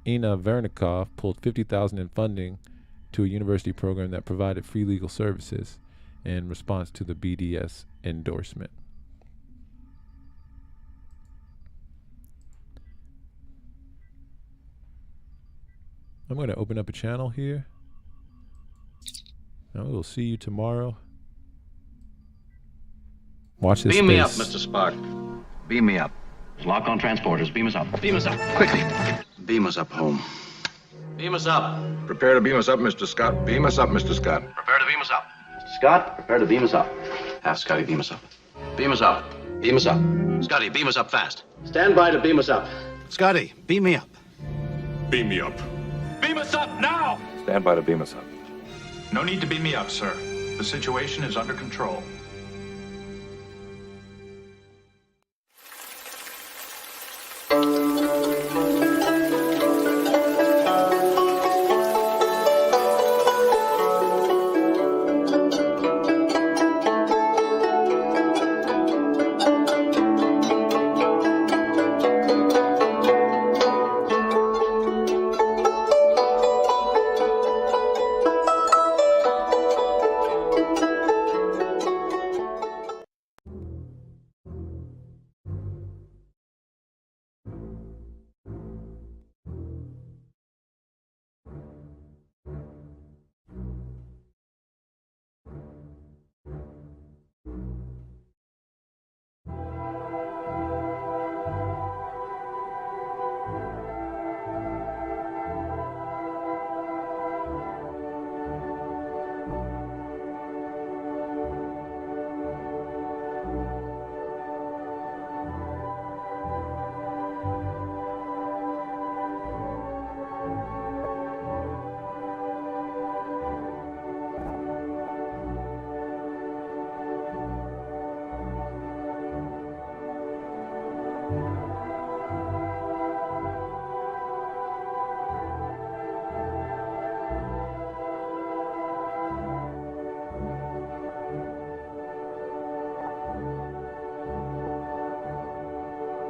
Ina Vernikov pulled $50,000 in funding to a university program that provided free legal services in response to the BDS endorsement. I'm going to open up a channel here. And we'll see you tomorrow. Watch this Beam me up, space. Mr. Spock. Beam me up. Lock on transporters. Beam us up. Beam us up. Quickly. Beam us up home. Beam us up. Prepare to beam us up, Mr. Scott. Beam us up, Mr. Scott. Prepare to beam us up. Mr. Scott, prepare to beam us up. Have Scotty beam us up. Beam us up. Beam us up. Scotty, beam us up fast. Stand by to beam us up. Scotty, beam me up. Beam me up. Beam us up now! Stand by to beam us up. No need to beam me up, sir. The situation is under control.